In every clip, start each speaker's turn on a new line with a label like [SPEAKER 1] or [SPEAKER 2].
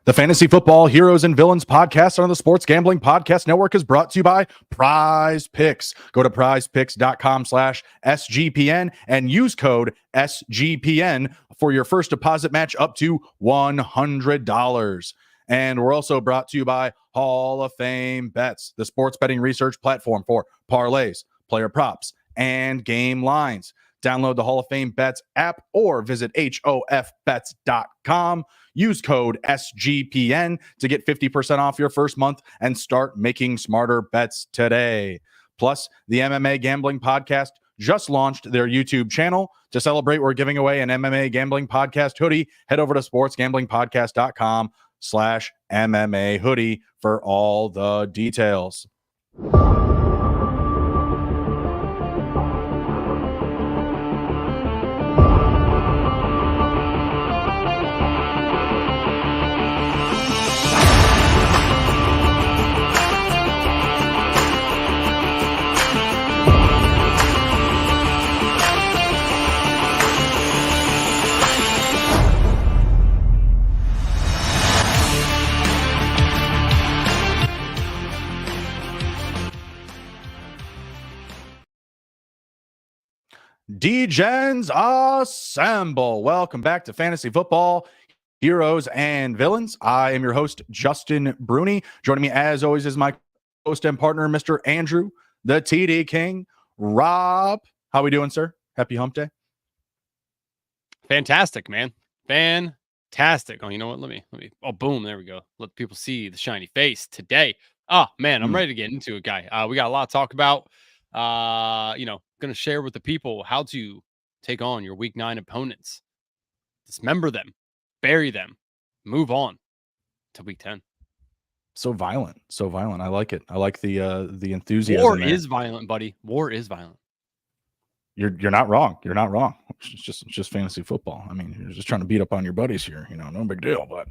[SPEAKER 1] The Fantasy Football Heroes and Villains podcast on the Sports Gambling Podcast Network is brought to you by Prize Picks. Go to prizepicks.com/SGPN and use code SGPN for your first deposit match up to $100. And we're also brought to you by Hall of Fame Bets, the sports betting research platform for parlays, player props, and game lines. Download the Hall of Fame Bets app or visit hofbets.com. Use code SGPN to get 50% off your first month and start making smarter bets today. Plus, the MMA Gambling Podcast just launched their YouTube channel. To celebrate, we're giving away an MMA Gambling Podcast hoodie. Head over to sportsgamblingpodcast.com/MMA hoodie for all the details. D-Gens assemble. Welcome back to Fantasy Football Heroes and Villains. I am your host, Justin Bruni. Joining me, as always, is my host and partner, Mr. Andrew, the TD King. Rob, how we doing, sir? Happy hump day.
[SPEAKER 2] Fantastic, man. Fantastic. Oh, you know what? Let me. Oh, boom. There we go. Let people see the shiny face today. Oh, man, I'm ready to get into it, guy. We got a lot to talk about. Going to share with the people how to take on your week 9 opponents, dismember them, bury them, move on to week 10.
[SPEAKER 1] So violent. I like it. I like the enthusiasm.
[SPEAKER 2] War is violent, buddy. War is violent.
[SPEAKER 1] You're not wrong. You're not wrong. It's just fantasy football. I mean, you're just trying to beat up on your buddies here. No big deal. But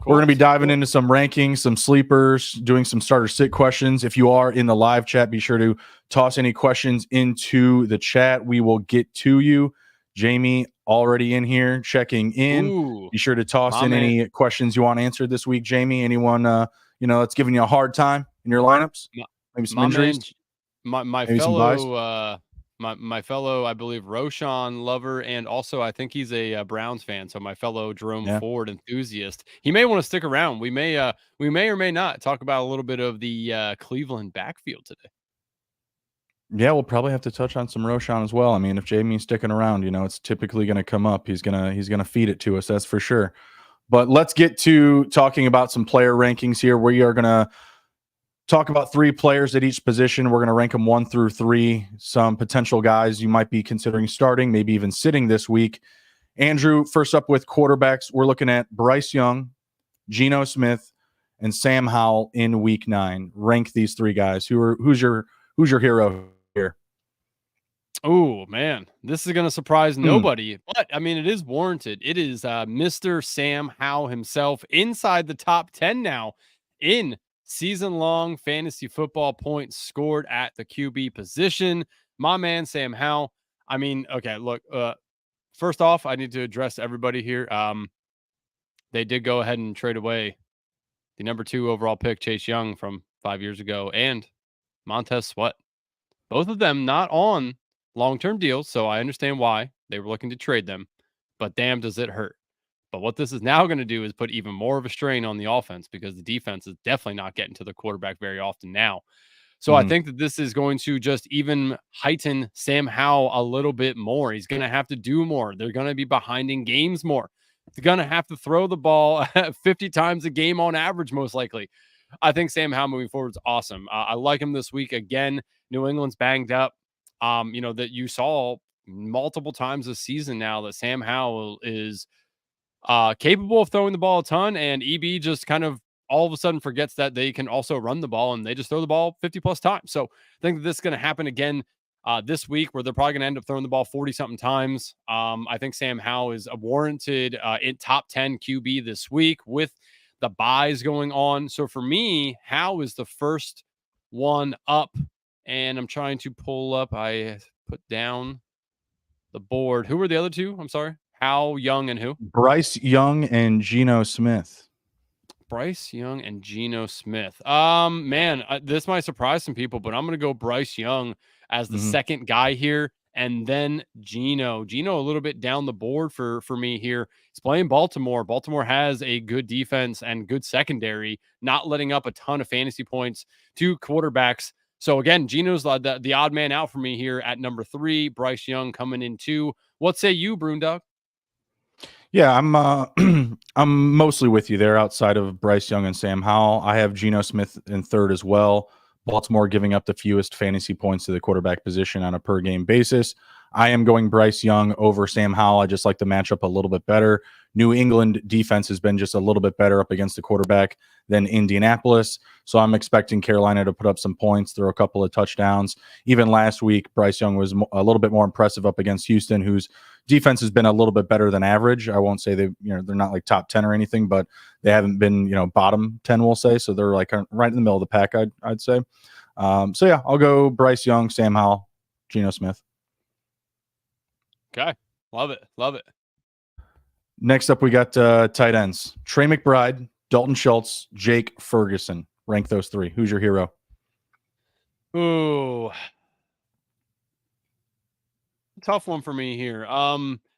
[SPEAKER 1] we're going to be diving into some rankings, some sleepers, doing some starter sit questions. If you are in the live chat, be sure to toss any questions into the chat. We will get to you. Jamie already in here checking in. Ooh, be sure to toss in any questions you want answered this week, Jamie. Anyone that's giving you a hard time in your lineups? Maybe some injuries.
[SPEAKER 2] My fellow my fellow, I believe, Roshan lover, and also I think he's a Browns fan. So my fellow Jerome Ford enthusiast, he may want to stick around. We may or may not talk about a little bit of the Cleveland backfield today.
[SPEAKER 1] Yeah, we'll probably have to touch on some Roshan as well. I mean, if Jamie's sticking around, it's typically going to come up. He's gonna feed it to us, that's for sure. But let's get to talking about some player rankings here. We are gonna talk about 3 players at each position. We're going to rank them 1 through 3. Some potential guys you might be considering starting, maybe even sitting this week. Andrew, first up with quarterbacks, we're looking at Bryce Young, Geno Smith, and Sam Howell in week 9. Rank these 3 guys. Who's your hero here?
[SPEAKER 2] Oh, man, this is going to surprise nobody, but I mean, it is warranted. It is Mr. Sam Howell himself inside the top 10 now in season-long fantasy football points scored at the QB position. My man, Sam Howell. I mean, okay, look, first off, I need to address everybody here. They did go ahead and trade away the number 2 overall pick, Chase Young, from 5 years ago, and Montez Sweat. Both of them not on long-term deals, so I understand why they were looking to trade them, but damn, does it hurt. But what this is now going to do is put even more of a strain on the offense because the defense is definitely not getting to the quarterback very often now. So I think that this is going to just even heighten Sam Howell a little bit more. He's going to have to do more. They're going to be behind in games more. They're going to have to throw the ball 50 times a game on average, most likely. I think Sam Howell moving forward is awesome. I like him this week. Again, New England's banged up. That you saw multiple times this season now that Sam Howell is capable of throwing the ball a ton, and EB just kind of all of a sudden forgets that they can also run the ball, and they just throw the ball 50 plus times. So I think that this is going to happen again this week, where they're probably going to end up throwing the ball 40 something times. I think Sam Howell is a warranted in top 10 QB this week with the buys going on. So for me, Howell is the first one up, and I'm trying to pull up. I put down the board. Who were the other 2? I'm sorry. Howell, Young, and who?
[SPEAKER 1] Bryce Young and Geno Smith.
[SPEAKER 2] Bryce Young and Geno Smith. Man, this might surprise some people, but I'm going to go Bryce Young as the second guy here, and then Geno. Geno a little bit down the board for me here. He's playing Baltimore. Baltimore has a good defense and good secondary, not letting up a ton of fantasy points to quarterbacks. So again, Geno's the odd man out for me here at number 3. Bryce Young coming in 2. What say you, Broondog?
[SPEAKER 1] Yeah, I'm I'm mostly with you there outside of Bryce Young and Sam Howell. I have Geno Smith in third as well. Baltimore giving up the fewest fantasy points to the quarterback position on a per game basis. I am going Bryce Young over Sam Howell. I just like the matchup a little bit better. New England defense has been just a little bit better up against the quarterback than Indianapolis. So I'm expecting Carolina to put up some points, throw a couple of touchdowns. Even last week, Bryce Young was a little bit more impressive up against Houston, whose defense has been a little bit better than average. I won't say they're not like top 10 or anything, but they haven't been, bottom 10, we'll say. So they're like right in the middle of the pack, I'd say. So yeah, I'll go Bryce Young, Sam Howell, Geno Smith.
[SPEAKER 2] Okay. Love it. Love it.
[SPEAKER 1] Next up, we got tight ends. Trey McBride, Dalton Schultz, Jake Ferguson. Rank those 3. Who's your hero?
[SPEAKER 2] Ooh. Tough one for me here.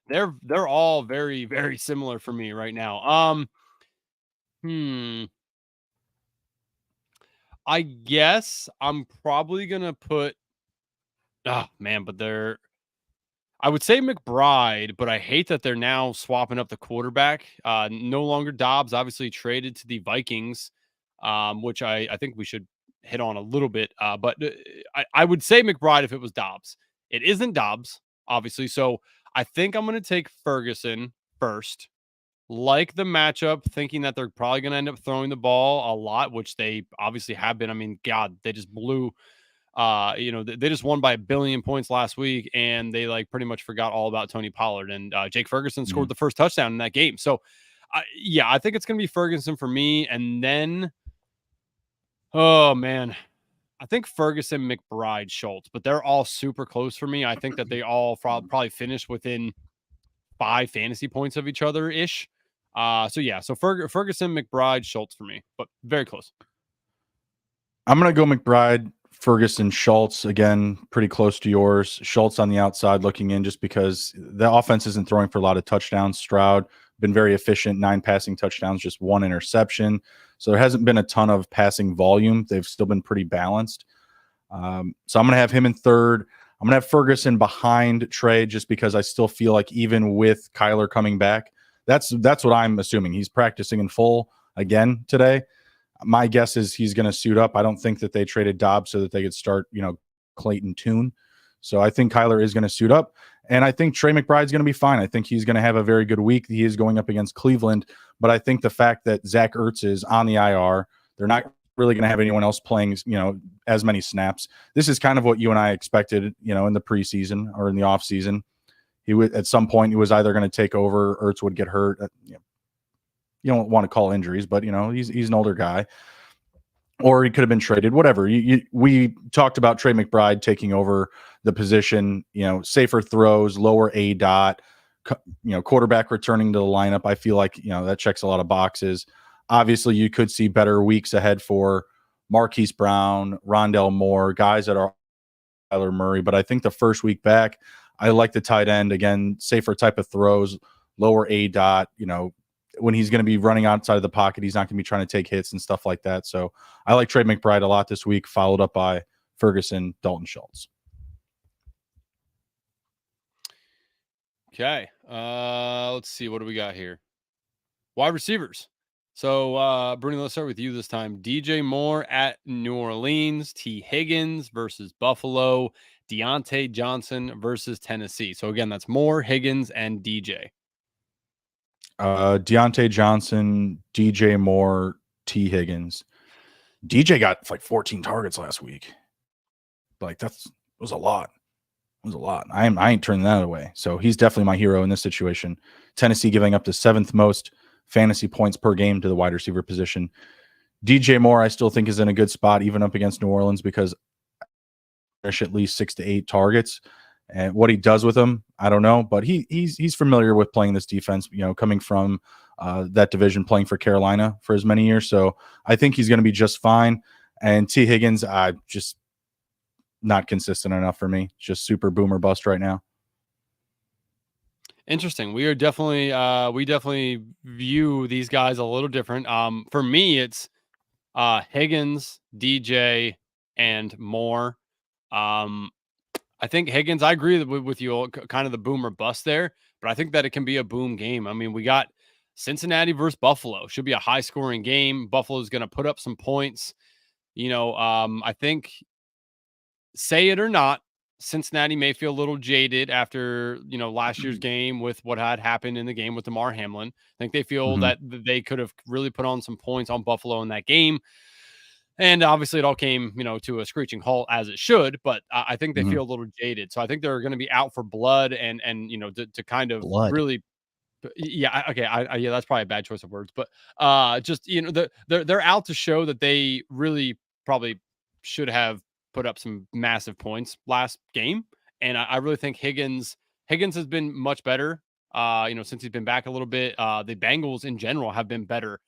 [SPEAKER 2] They're all very, very similar for me right now. I guess I'm probably gonna put but I would say McBride, but I hate that they're now swapping up the quarterback. No longer Dobbs, obviously traded to the Vikings, which I think we should hit on a little bit. But I would say McBride if it was Dobbs. It isn't Dobbs, obviously. So I think I'm going to take Ferguson first. Like the matchup, thinking that they're probably going to end up throwing the ball a lot, which they obviously have been. I mean, God, they just blew they just won by 1 billion points last week, and they like pretty much forgot all about Tony Pollard, and Jake Ferguson scored the first touchdown in that game. So I think it's going to be Ferguson for me. And then, oh man, I think Ferguson, McBride, Schultz, but they're all super close for me. I think that they all probably finished within 5 fantasy points of each other ish. So Ferguson, McBride, Schultz for me, but very close.
[SPEAKER 1] I'm going to go McBride, Ferguson, Schultz, again, pretty close to yours. Schultz on the outside looking in just because the offense isn't throwing for a lot of touchdowns. Stroud been very efficient, 9 passing touchdowns, just 1 interception. So there hasn't been a ton of passing volume. They've still been pretty balanced. So I'm going to have him in third. I'm going to have Ferguson behind Trey just because I still feel like even with Kyler coming back, that's what I'm assuming. He's practicing in full again today. My guess is he's going to suit up. I don't think that they traded Dobbs so that they could start, Clayton Tune. So I think Kyler is going to suit up. And I think Trey McBride's going to be fine. I think he's going to have a very good week. He is going up against Cleveland. But I think the fact that Zach Ertz is on the IR, they're not really going to have anyone else playing, as many snaps. This is kind of what you and I expected, in the preseason or in the offseason. He would, at some point, he was either going to take over, Ertz would get hurt. You don't want to call injuries, but he's an older guy, or he could have been traded. Whatever. We talked about Trey McBride taking over the position. Safer throws, lower A dot. Quarterback returning to the lineup. I feel like that checks a lot of boxes. Obviously, you could see better weeks ahead for Marquise Brown, Rondell Moore, guys that are Kyler Murray. But I think the first week back, I like the tight end again. Safer type of throws, lower A dot. When he's going to be running outside of the pocket, he's not going to be trying to take hits and stuff like that. So I like Trey McBride a lot this week, followed up by Ferguson, Dalton Schultz.
[SPEAKER 2] Okay. Let's see. What do we got here? Wide receivers. So, Bruno, let's start with you this time. DJ Moore at New Orleans, T. Higgins versus Buffalo, Deontay Johnson versus Tennessee. So, again, that's Moore, Higgins, and DJ.
[SPEAKER 1] Deontay Johnson, DJ Moore, T. Higgins. DJ got like 14 targets last week. Like that was a lot. It was a lot. I ain't turning that away. So he's definitely my hero in this situation. Tennessee giving up the 7th most fantasy points per game to the wide receiver position. DJ Moore, I still think is in a good spot, even up against New Orleans, because at least 6 to 8 targets. And what he does with them, I don't know, but he's familiar with playing this defense, coming from that division, playing for Carolina for as many years. So I think he's going to be just fine. And T. Higgins, just not consistent enough for me. Just super boomer bust right now.
[SPEAKER 2] Interesting. We definitely view these guys a little different. For me, it's Higgins, DJ, and more. I think Higgins, I agree with you, kind of the boomer bust there, but I think that it can be a boom game. I mean, we got Cincinnati versus Buffalo. Should be a high scoring game. Buffalo's going to put up some points. I think, say it or not, Cincinnati may feel a little jaded after, last year's game with what had happened in the game with Damar Hamlin. I think they feel
[SPEAKER 1] Mm-hmm.
[SPEAKER 2] that they could have really put on some points on Buffalo in that game. And obviously, it all came, to a screeching halt as it should. But I think they
[SPEAKER 1] Mm-hmm.
[SPEAKER 2] feel a little jaded. So I think they're going to be out for blood and to kind of
[SPEAKER 1] Blood.
[SPEAKER 2] really, yeah. Okay, yeah, that's probably a bad choice of words. But just they're out to show that they really probably should have put up some massive points last game. And I really think Higgins has been much better. Since he's been back a little bit. The Bengals in general have been better.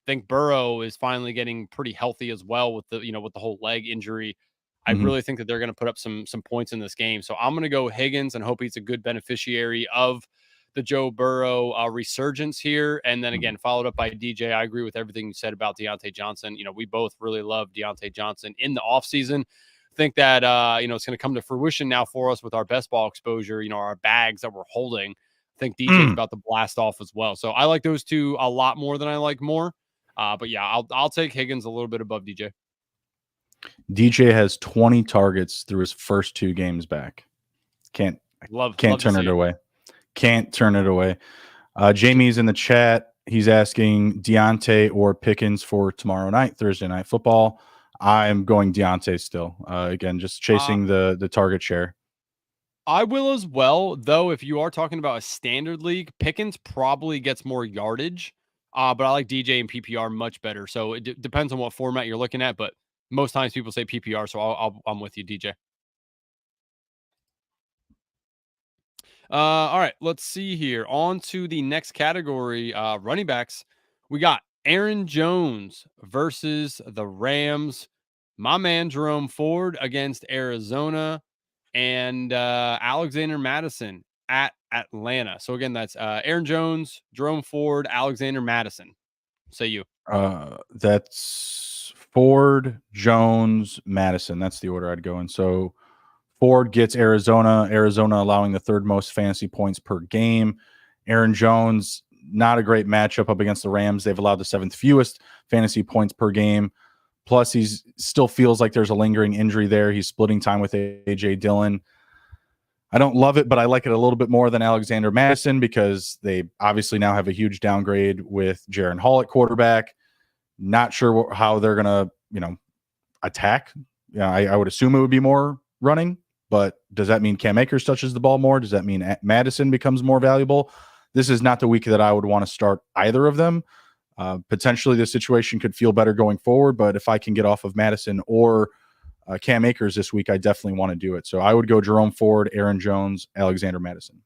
[SPEAKER 2] Think Burrow is finally getting pretty healthy as well with the whole leg injury. I
[SPEAKER 1] Mm-hmm.
[SPEAKER 2] really think that they're going to put up some points in this game. So I'm going to go Higgins and hope he's a good beneficiary of the Joe Burrow resurgence here. And then again, followed up by DJ. I agree with everything you said about Deontay Johnson. We both really love Deontay Johnson in the offseason. Think that it's going to come to fruition now for us with our best ball exposure, our bags that we're holding. I think DJ's about to blast off as well. So I like those two a lot more than I like more. But yeah, I'll take Higgins a little bit above DJ.
[SPEAKER 1] DJ has 20 targets through his first 2 games back. Can't turn it away. Can't turn it away. Jamie's in the chat. He's asking Deontay or Pickens for tomorrow night, Thursday Night Football. I'm going Deontay still. Again, just chasing the target share.
[SPEAKER 2] I will as well, though. If you are talking about a standard league, Pickens probably gets more yardage. But I like DJ and PPR much better. So it depends on what format you're looking at. But most times people say PPR, so I'm with you, DJ. All right, let's see here. On to the next category, running backs. We got Aaron Jones versus the Rams. My man Jerome Ford against Arizona, and Alexander Madison at Atlanta. So again, that's Aaron Jones, Jerome Ford, Alexander Madison. Say you.
[SPEAKER 1] That's Ford, Jones, Madison. That's the order I'd go in. So Ford gets Arizona allowing the 3rd most fantasy points per game. Aaron Jones, not a great matchup up against the Rams. They've allowed the 7th fewest fantasy points per game. Plus, he's still feels like there's a lingering injury there. He's splitting time with A.J. Dillon. I don't love it, but I like it a little bit more than Alexander Madison because they obviously now have a huge downgrade with Jaron Hall at quarterback. Not sure how they're going to, attack. I would assume it would be more running, but does that mean Cam Akers touches the ball more? Does that mean Madison becomes more valuable? This is not the week that I would want to start either of them. Potentially the situation could feel better going forward, but if I can get off of Madison or Cam Akers this week, I definitely want to do it. So I would go Jerome Ford, Aaron Jones, Alexander Madison.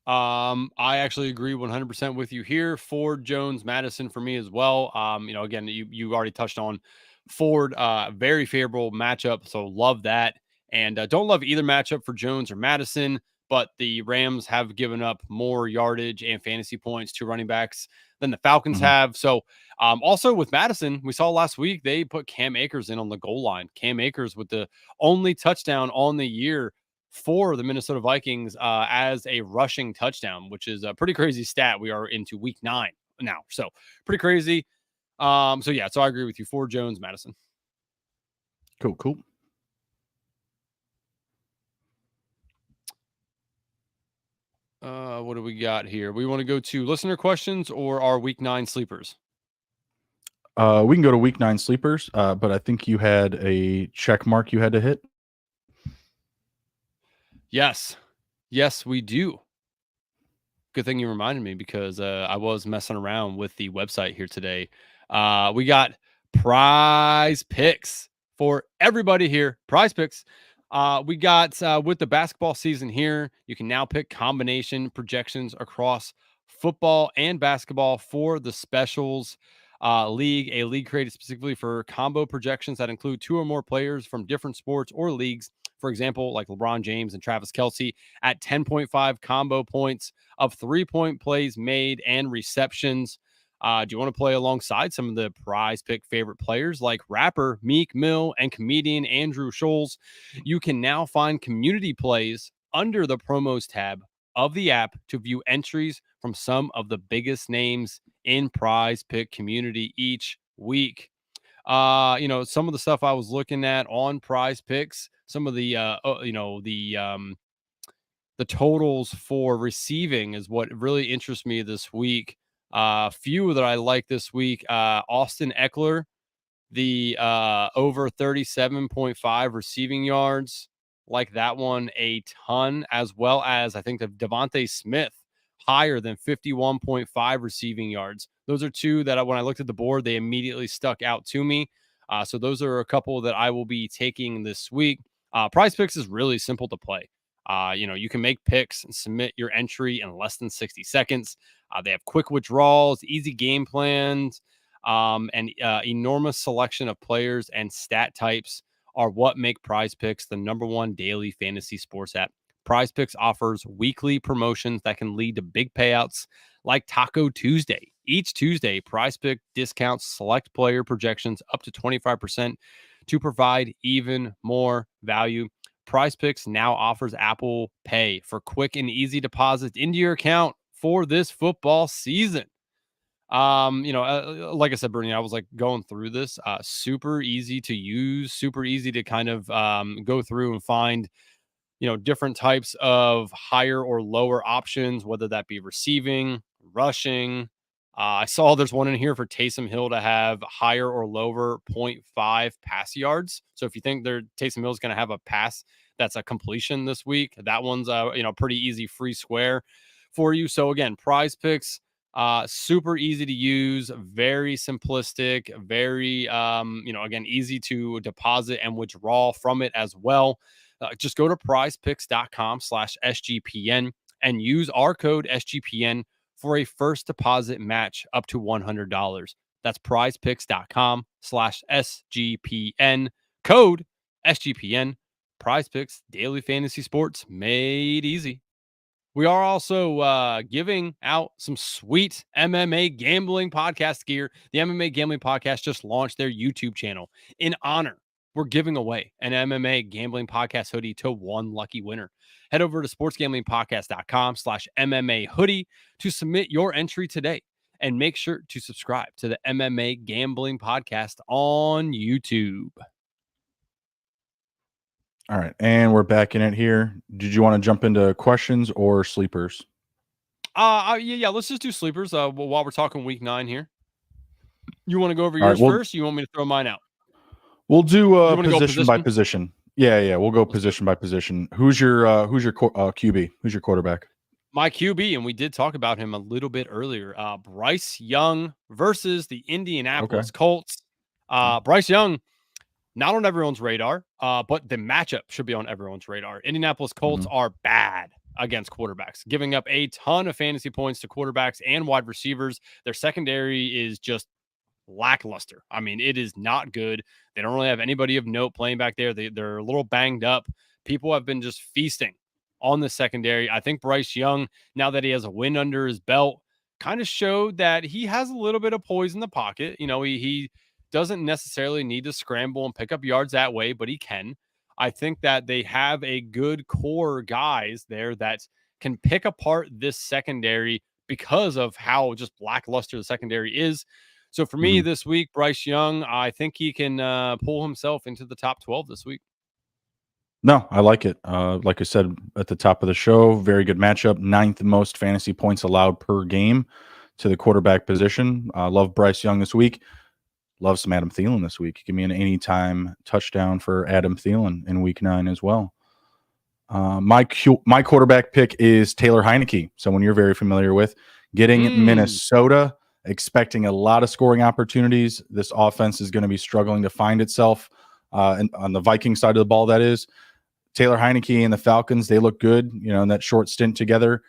[SPEAKER 2] I actually agree 100% with you here. Ford, Jones, Madison for me as well. Again, you already touched on Ford, very favorable matchup. So love that. And don't love either matchup for Jones or Madison, but the Rams have given up more yardage and fantasy points to running backs than the Falcons have. So also with Madison, we saw last week, they put Cam Akers in on the goal line. Cam Akers with the only touchdown on the year for the Minnesota Vikings as a rushing touchdown, which is a pretty crazy stat. We are into week 9 now. So pretty crazy. So I agree with you. Ford, Jones, Madison.
[SPEAKER 1] Cool.
[SPEAKER 2] What do we got here? We want to go to listener questions or our week 9 sleepers?
[SPEAKER 1] We can go to week 9 sleepers, but I think you had a check mark you had to hit.
[SPEAKER 2] Yes, we do. Good thing you reminded me because I was messing around with the website here today. We got prize picks for everybody here. Prize picks. We got with the basketball season here, you can now pick combination projections across football and basketball for the specials league, a league created specifically for combo projections that include two or more players from different sports or leagues. For example, like LeBron James and Travis Kelce at 10.5 combo points of 3-point plays made and receptions. Do you want to play alongside some of the prize pick favorite players like rapper Meek Mill and comedian Andrew Scholes? You can now find community plays under the promos tab of the app to view entries from some of the biggest names in prize pick community each week. Some of the stuff I was looking at on prize picks, some of the totals for receiving is what really interests me this week. Few that I like this week. Austin Eckler, the over 37.5 receiving yards, like that one a ton, as well as I think the Devontae Smith higher than 51.5 receiving yards. Those are two that when I looked at the board, they immediately stuck out to me. So those are a couple that I will be taking this week. Prize Picks is really simple to play. You can make picks and submit your entry in less than 60 seconds. They have quick withdrawals, easy game plans, and enormous selection of players and stat types are what make Prize Picks the #1 daily fantasy sports app. Prize Picks offers weekly promotions that can lead to big payouts like Taco Tuesday. Each Tuesday, Prize Pick discounts select player projections up to 25% to provide even more value. Prize Picks now offers Apple Pay for quick and easy deposits into your account for this football season. Like I said, Bernie, I was like going through this, super easy to use, super easy to kind of go through and find, different types of higher or lower options, whether that be receiving, rushing. I saw there's one in here for Taysom Hill to have higher or lower 0.5 pass yards. So if you think Taysom Hill is going to have a pass that's a completion this week, that one's pretty easy free square for you. So again, Prize Picks, super easy to use, very simplistic, very again easy to deposit and withdraw from it as well. Just go to prizepicks.com/SGPN and use our code SGPN for a first deposit match up to $100. That's prizepicks.com/SGPN, code SGPN. Prize Picks, daily fantasy sports made easy. We are also giving out some sweet MMA gambling podcast gear. The MMA Gambling Podcast just launched their YouTube channel. In honor, we're giving away an MMA Gambling Podcast hoodie to one lucky winner. Head over to sportsgamblingpodcast.com/MMA hoodie to submit your entry today. And make sure to subscribe to the MMA Gambling Podcast on YouTube.
[SPEAKER 1] All right, and we're back in it here. Did you want to jump into questions or sleepers?
[SPEAKER 2] Yeah, let's just do sleepers while we're talking week 9 here. You want to go over yours first? Or you want me to throw mine out?
[SPEAKER 1] We'll do position by position. Yeah, we'll go position by position. Who's your QB? Who's your quarterback?
[SPEAKER 2] My QB, and we did talk about him a little bit earlier. Bryce Young versus the Indianapolis Colts. Bryce Young, not on everyone's radar, but the matchup should be on everyone's radar. Indianapolis Colts are bad against quarterbacks, giving up a ton of fantasy points to quarterbacks and wide receivers. Their secondary is just lackluster. I mean, it is not good. They don't really have anybody of note playing back there. They're a little banged up. People have been just feasting on the secondary. I think Bryce Young, now that he has a win under his belt, kind of showed that he has a little bit of poise in the pocket. He doesn't necessarily need to scramble and pick up yards that way, but he can. I think that they have a good core guys there that can pick apart this secondary because of how just lackluster the secondary is. So for me this week, Bryce Young, I think he can pull himself into the top 12 this week.
[SPEAKER 1] No, I like it. Like I said at the top of the show, very good matchup. 9th most fantasy points allowed per game to the quarterback position. Love Bryce Young this week. Love some Adam Thielen this week. Give me an anytime touchdown for Adam Thielen in week 9 as well. My quarterback pick is Taylor Heineke, someone you're very familiar with. Getting Minnesota, expecting a lot of scoring opportunities. This offense is going to be struggling to find itself on the Viking side of the ball, that is. Taylor Heineke and the Falcons, they look good, in that short stint together.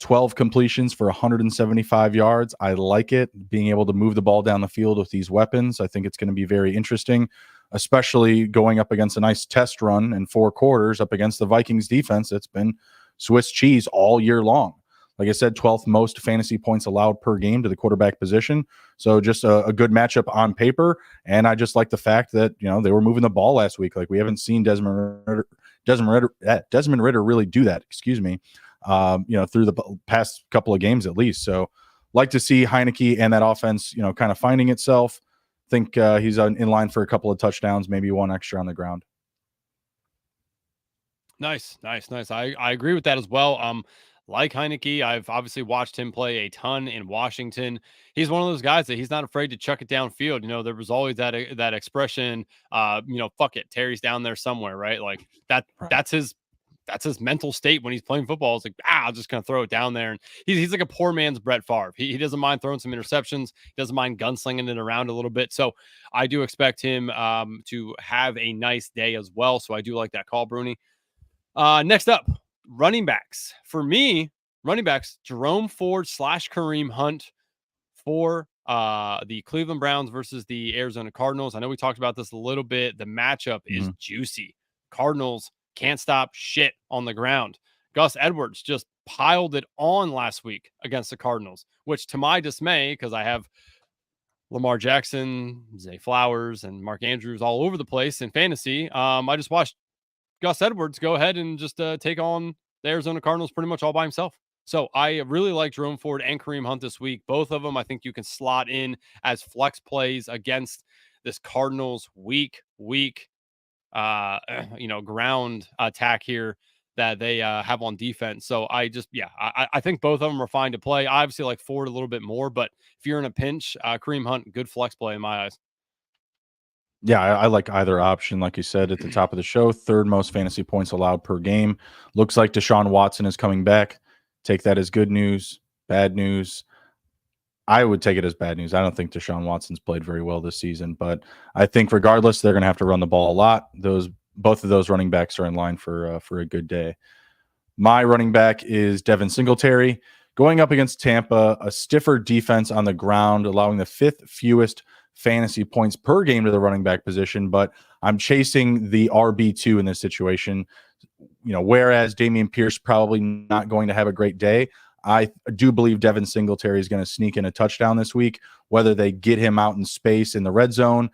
[SPEAKER 1] 12 completions for 175 yards. I like it. Being able to move the ball down the field with these weapons, I think it's going to be very interesting, especially going up against a nice test run in 4 quarters up against the Vikings defense that's been Swiss cheese all year long. Like I said, 12th most fantasy points allowed per game to the quarterback position. So just a good matchup on paper. And I just like the fact that, they were moving the ball last week. Like we haven't seen Desmond Ritter really do that, excuse me, through the past couple of games at least. So like to see Heineke and that offense, kind of finding itself. Think he's in line for a couple of touchdowns, maybe one extra on the ground.
[SPEAKER 2] Nice. I agree with that as well. Like Heineke, I've obviously watched him play a ton in Washington. He's one of those guys that he's not afraid to chuck it downfield. There was always that expression, fuck it, Terry's down there somewhere, right? Like that.
[SPEAKER 1] Right.
[SPEAKER 2] That's his mental state when he's playing football. It's like, I'm just gonna throw it down there. And he's like a poor man's Brett Favre. He doesn't mind throwing some interceptions. He doesn't mind gunslinging it around a little bit. So I do expect him to have a nice day as well. So I do like that call, Bruni. Next up, running backs. For me, running backs, Jerome Ford / Kareem Hunt for the Cleveland Browns versus the Arizona Cardinals. I know we talked about this a little bit. The matchup is juicy. Cardinals can't stop shit on the ground. Gus Edwards just piled it on last week against the Cardinals, which to my dismay, because I have Lamar Jackson, Zay Flowers, and Mark Andrews all over the place in fantasy. I just watched Gus Edwards go ahead and just take on the Arizona Cardinals pretty much all by himself. So I really like Jerome Ford and Kareem Hunt this week. Both of them, I think you can slot in as flex plays against this Cardinals weak, ground attack here that they have on defense. So I think both of them are fine to play. I obviously like Ford a little bit more, but if you're in a pinch, Kareem Hunt, good flex play in my eyes.
[SPEAKER 1] Yeah, I like either option. Like you said at the top of the show, 3rd most fantasy points allowed per game. Looks like Deshaun Watson is coming back. Take that as good news, bad news. I would take it as bad news. I don't think Deshaun Watson's played very well this season, but I think regardless, they're going to have to run the ball a lot. Both of those running backs are in line for a good day. My running back is Devin Singletary going up against Tampa, a stiffer defense on the ground, allowing the 5th fewest fantasy points per game to the running back position. But I'm chasing the RB2 in this situation. Whereas Dameon Pierce probably not going to have a great day, I do believe Devin Singletary is going to sneak in a touchdown this week, whether they get him out in space in the red zone,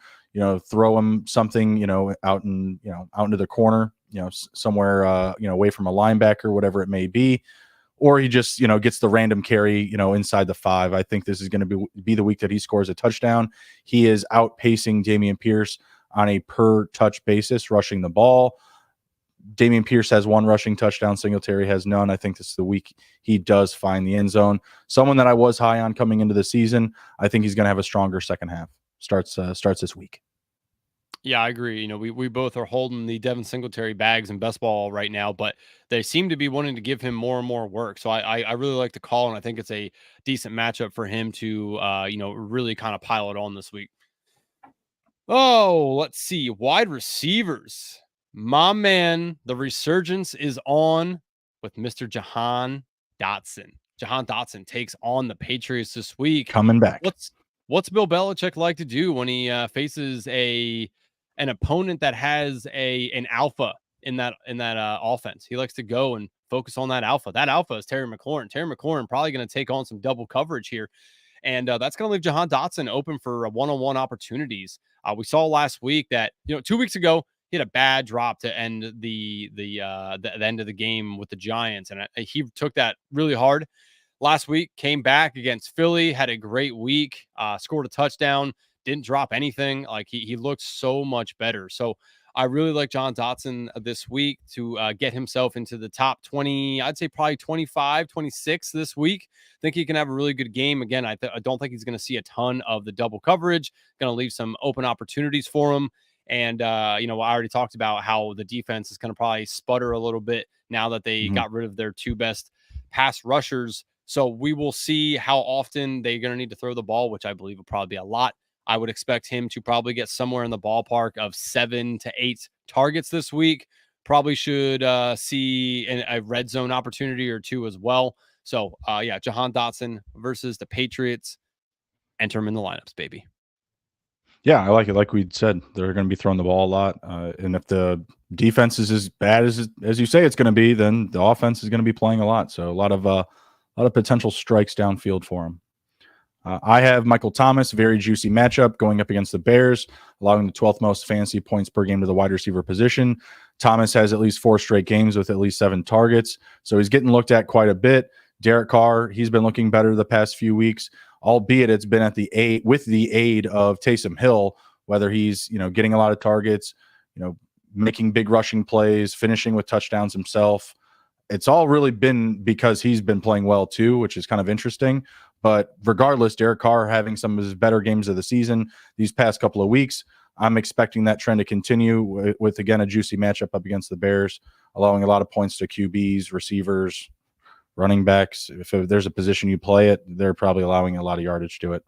[SPEAKER 1] throw him something, out into the corner, somewhere, away from a linebacker, whatever it may be, or he just, gets the random carry, inside the 5. I think this is going to be the week that he scores a touchdown. He is outpacing Dameon Pierce on a per touch basis, rushing the ball. Dameon Pierce has 1 rushing touchdown. Singletary has none. I think this is the week he does find the end zone. Someone that I was high on coming into the season. I think he's going to have a stronger second half. Starts this week.
[SPEAKER 2] Yeah, I agree. We both are holding the Devin Singletary bags in best ball right now, but they seem to be wanting to give him more and more work. So I really like the call, and I think it's a decent matchup for him to really kind of pile it on this week. Oh, let's see. Wide receivers. My man, the resurgence is on with Mr. Jahan Dotson. Jahan Dotson takes on the Patriots this week.
[SPEAKER 1] Coming back.
[SPEAKER 2] What's Bill Belichick like to do when he faces an opponent that has an alpha in that offense? He likes to go and focus on that alpha. That alpha is Terry McLaurin. Terry McLaurin probably going to take on some double coverage here. And that's going to leave Jahan Dotson open for one-on-one opportunities. We saw last week that, 2 weeks ago, he had a bad drop to end the end of the game with the Giants, and he took that really hard. Last week, came back against Philly, had a great week, scored a touchdown, didn't drop anything. Like he looked so much better. So I really like Jahan Dotson this week to get himself into the top 20. I'd say probably 25, 26 this week. I think he can have a really good game. Again, I don't think he's going to see a ton of the double coverage. Going to leave some open opportunities for him. And, I already talked about how the defense is going to probably sputter a little bit now that they got rid of their 2 best pass rushers. So we will see how often they're going to need to throw the ball, which I believe will probably be a lot. I would expect him to probably get somewhere in the ballpark of 7 to 8 targets this week. probably should see a red zone opportunity or two as well. So, yeah, Jahan Dotson versus the Patriots. Enter him in the lineups, baby.
[SPEAKER 1] Yeah, I like it. Like we said, they're going to be throwing the ball a lot, and if the defense is as bad as you say it's going to be, then the offense is going to be playing a lot. So a lot of potential strikes downfield for him. I have Michael Thomas, very juicy matchup going up against the Bears, allowing the 12th most fantasy points per game to the wide receiver position. Thomas has at least 4 straight games with at least 7 targets, so he's getting looked at quite a bit. Derek Carr, he's been looking better the past few weeks, albeit it's been with the aid of Taysom Hill, whether he's getting a lot of targets, making big rushing plays, finishing with touchdowns himself. It's all really been because he's been playing well too, which is kind of interesting. But regardless, Derek Carr having some of his better games of the season these past couple of weeks, I'm expecting that trend to continue with again, a juicy matchup up against the Bears, allowing a lot of points to QBs, receivers, running backs. If there's a position you play it, they're probably allowing a lot of yardage to it.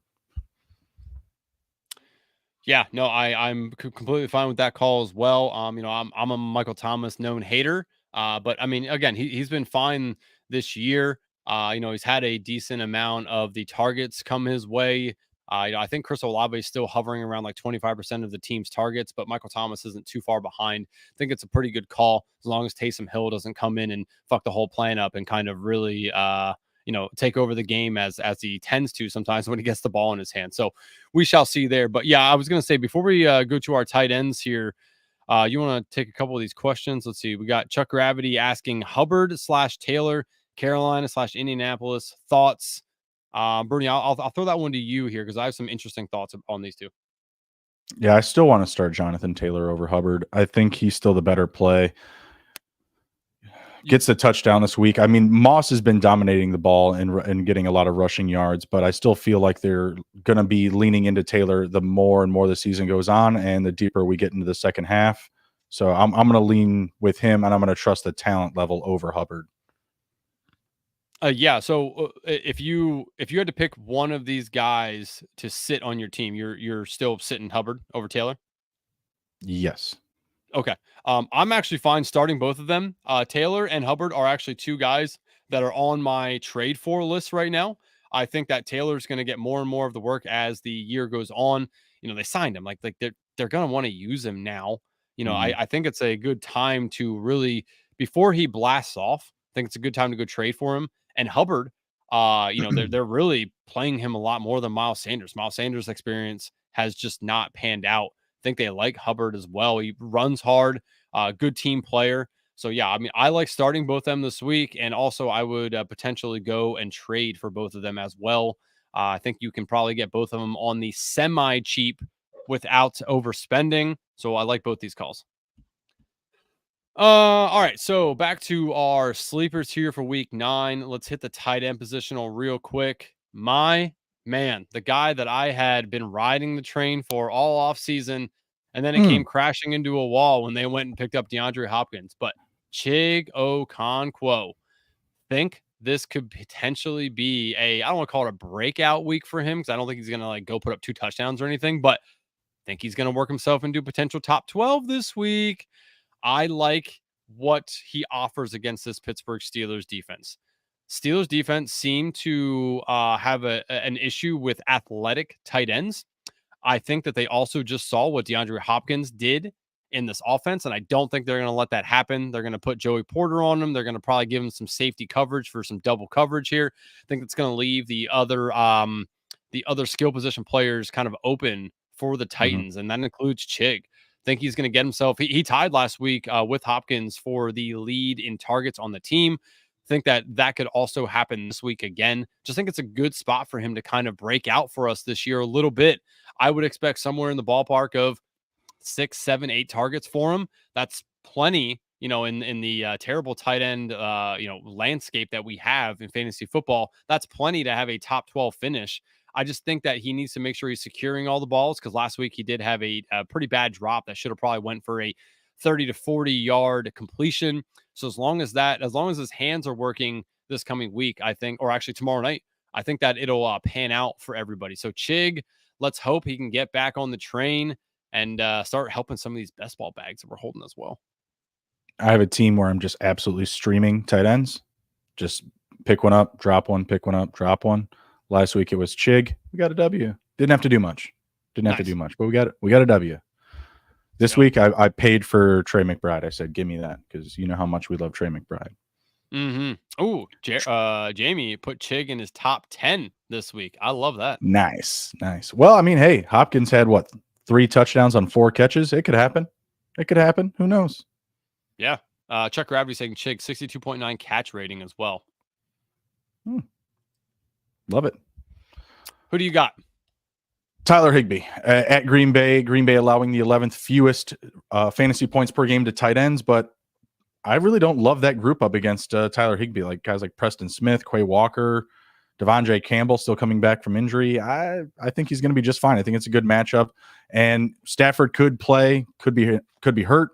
[SPEAKER 2] Yeah, no, I'm completely fine with that call as well. I'm a Michael Thomas known hater, but I mean, again, he's been fine this year. He's had a decent amount of the targets come his way. I think Chris Olave is still hovering around like 25% of the team's targets, but Michael Thomas isn't too far behind. I think it's a pretty good call as long as Taysom Hill doesn't come in and fuck the whole plan up and kind of really take over the game as he tends to sometimes when he gets the ball in his hand. So we shall see there. But yeah, I was going to say before we go to our tight ends here, you want to take a couple of these questions. Let's see. We got Chuck Gravity asking Hubbard/Taylor, Carolina/Indianapolis thoughts. Bernie, I'll throw that one to you here because I have some interesting thoughts on these two.
[SPEAKER 1] Yeah, I still want to start Jonathan Taylor over Hubbard. I think he's still the better play. Gets a touchdown this week. I mean, Moss has been dominating the ball and getting a lot of rushing yards, but I still feel like they're going to be leaning into Taylor the more and more the season goes on and the deeper we get into the second half. So I'm going to lean with him, and I'm going to trust the talent level over Hubbard.
[SPEAKER 2] Yeah. So if you had to pick one of these guys to sit on your team, you're still sitting Hubbard over Taylor.
[SPEAKER 1] Yes.
[SPEAKER 2] Okay. I'm actually fine starting both of them. Taylor and Hubbard are actually 2 guys that are on my trade for list right now. I think that Taylor's going to get more and more of the work as the year goes on. They signed him like they're going to want to use him now. I think it's a good time to really, before he blasts off, I think it's a good time to go trade for him. And Hubbard, they're really playing him a lot more than Miles Sanders. Miles Sanders' experience has just not panned out. Think they like Hubbard as well. He runs hard, good team player. So yeah, I mean, I like starting both of them this week, and also I would potentially go and trade for both of them as well. I think you can probably get both of them on the semi cheap without overspending. So I like both these calls. All right, so back to our sleepers here for week 9. Let's hit the tight end positional real quick. My man, the guy that I had been riding the train for all off season, and then it came crashing into a wall when they went and picked up DeAndre Hopkins. But Chig Okonkwo, think this could potentially be I don't want to call it a breakout week for him because I don't think he's gonna go put up 2 touchdowns or anything, but I think he's gonna work himself into potential top 12 this week. I like what he offers against this Pittsburgh Steelers defense. Steelers defense seem to have an issue with athletic tight ends. I think that they also just saw what DeAndre Hopkins did in this offense, and I don't think they're going to let that happen. They're going to put Joey Porter on him. They're going to probably give him some safety coverage for some double coverage here. I think it's going to leave the other skill position players kind of open for the Titans, and that includes Chig. Think he's going to get himself. He tied last week with Hopkins for the lead in targets on the team. Think that could also happen this week again. Just think it's a good spot for him to kind of break out for us this year a little bit. I would expect somewhere in the ballpark of 6, 7, 8 targets for him. That's plenty, in the terrible tight end, landscape that we have in fantasy football. That's plenty to have a top 12 finish. I just think that he needs to make sure he's securing all the balls because last week he did have a pretty bad drop that should have probably went for a 30 to 40 yard completion. So as long as his hands are working this coming week, I think, or actually tomorrow night, I think that it'll pan out for everybody. So Chig, let's hope he can get back on the train and start helping some of these best ball bags that we're holding as well.
[SPEAKER 1] I have a team where I'm just absolutely streaming tight ends. Just pick one up, drop one, pick one up, drop one. Last week it was Chig. We got a W. Didn't have to do much.
[SPEAKER 2] Nice.
[SPEAKER 1] But we got a W. This
[SPEAKER 2] So,
[SPEAKER 1] week I paid for Trey McBride. I said, give me that, because you know how much we love Trey McBride.
[SPEAKER 2] Oh, Jamie put Chig in his top 10 this week. I love that.
[SPEAKER 1] Nice. Well, I mean, hey, Hopkins had what, 3 touchdowns on 4 catches? It could happen. Who knows?
[SPEAKER 2] Yeah. Chuck Gravity saying Chig 62.9 catch rating as well.
[SPEAKER 1] Love it.
[SPEAKER 2] Who do you got?
[SPEAKER 1] Tyler Higbee at Green Bay. Green Bay allowing the 11th fewest fantasy points per game to tight ends, but I really don't love that group up against Tyler Higbee. Like guys like Preston Smith, Quay Walker, Devondre Campbell still coming back from injury. I think he's going to be just fine. I think it's a good matchup, and Stafford could play, could be hurt.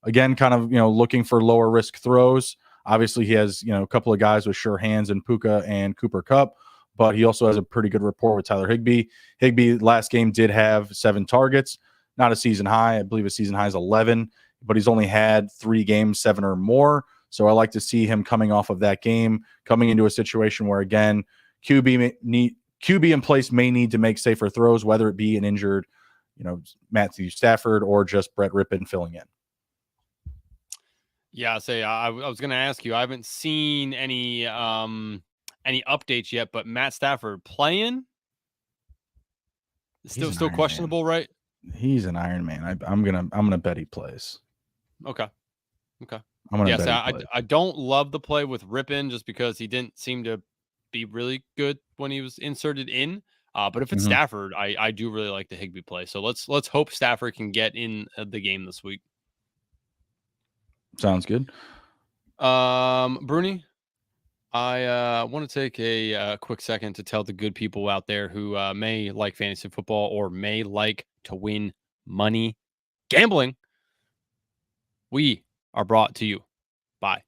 [SPEAKER 1] Again, kind of looking for lower risk throws. Obviously, he has a couple of guys with sure hands in Puka and Cooper Kupp, but he also has a pretty good rapport with Tyler Higbee. Higbee last game did have 7 targets, not a season high. I believe his season high is 11, but he's only had 3 games, 7 or more. So I like to see him coming off of that game, coming into a situation where, again, QB in place may need to make safer throws, whether it be an injured, Matthew Stafford or just Brett Rippon filling in.
[SPEAKER 2] Yeah, I was going to ask you. I haven't seen any updates yet, but Matt Stafford playing still questionable,
[SPEAKER 1] Man.
[SPEAKER 2] right?
[SPEAKER 1] He's an Iron Man. I'm gonna bet he plays.
[SPEAKER 2] Okay.
[SPEAKER 1] I'm gonna bet he plays.
[SPEAKER 2] I don't love the play with Rippon just because he didn't seem to be really good when he was inserted in. But if it's Stafford, I do really like the Higbee play. So let's hope Stafford can get in the game this week.
[SPEAKER 1] Sounds good.
[SPEAKER 2] Bruni, I want to take a quick second to tell the good people out there who may like fantasy football or may like to win money gambling. We are brought to you by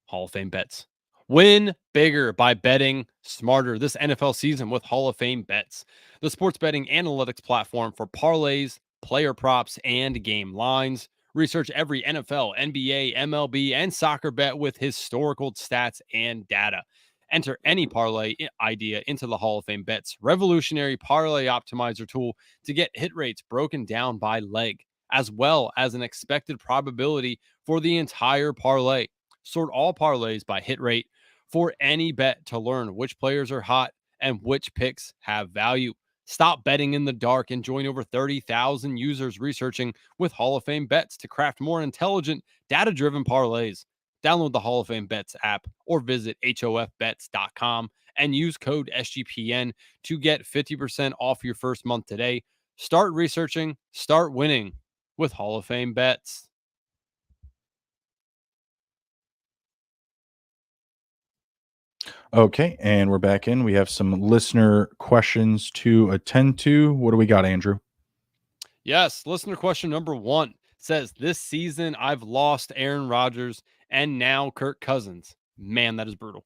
[SPEAKER 2] Hall of Fame Bets. Win bigger by betting smarter this NFL season with Hall of Fame Bets, the sports betting analytics platform for parlays, player props, and game lines. Research every NFL, NBA, MLB, and soccer bet with historical stats and data. Enter any parlay idea into the Hall of Fame Bets revolutionary parlay optimizer tool to get hit rates broken down by leg, as well as an expected probability for the entire parlay. Sort all parlays by hit rate for any bet to learn which players are hot and which picks have value. Stop betting in the dark and join over 30,000 users researching with Hall of Fame Bets to craft more intelligent, data-driven parlays. Download the Hall of Fame Bets app or visit hofbets.com and use code SGPN to get 50% off your first month today. Start researching, start winning with Hall of Fame Bets.
[SPEAKER 1] Okay, and we're back in. We have some listener questions to attend to. What do we got, Andrew?
[SPEAKER 2] Yes, listener question number 1 says, this season I've lost Aaron Rodgers and now Kirk Cousins. Man, that is brutal.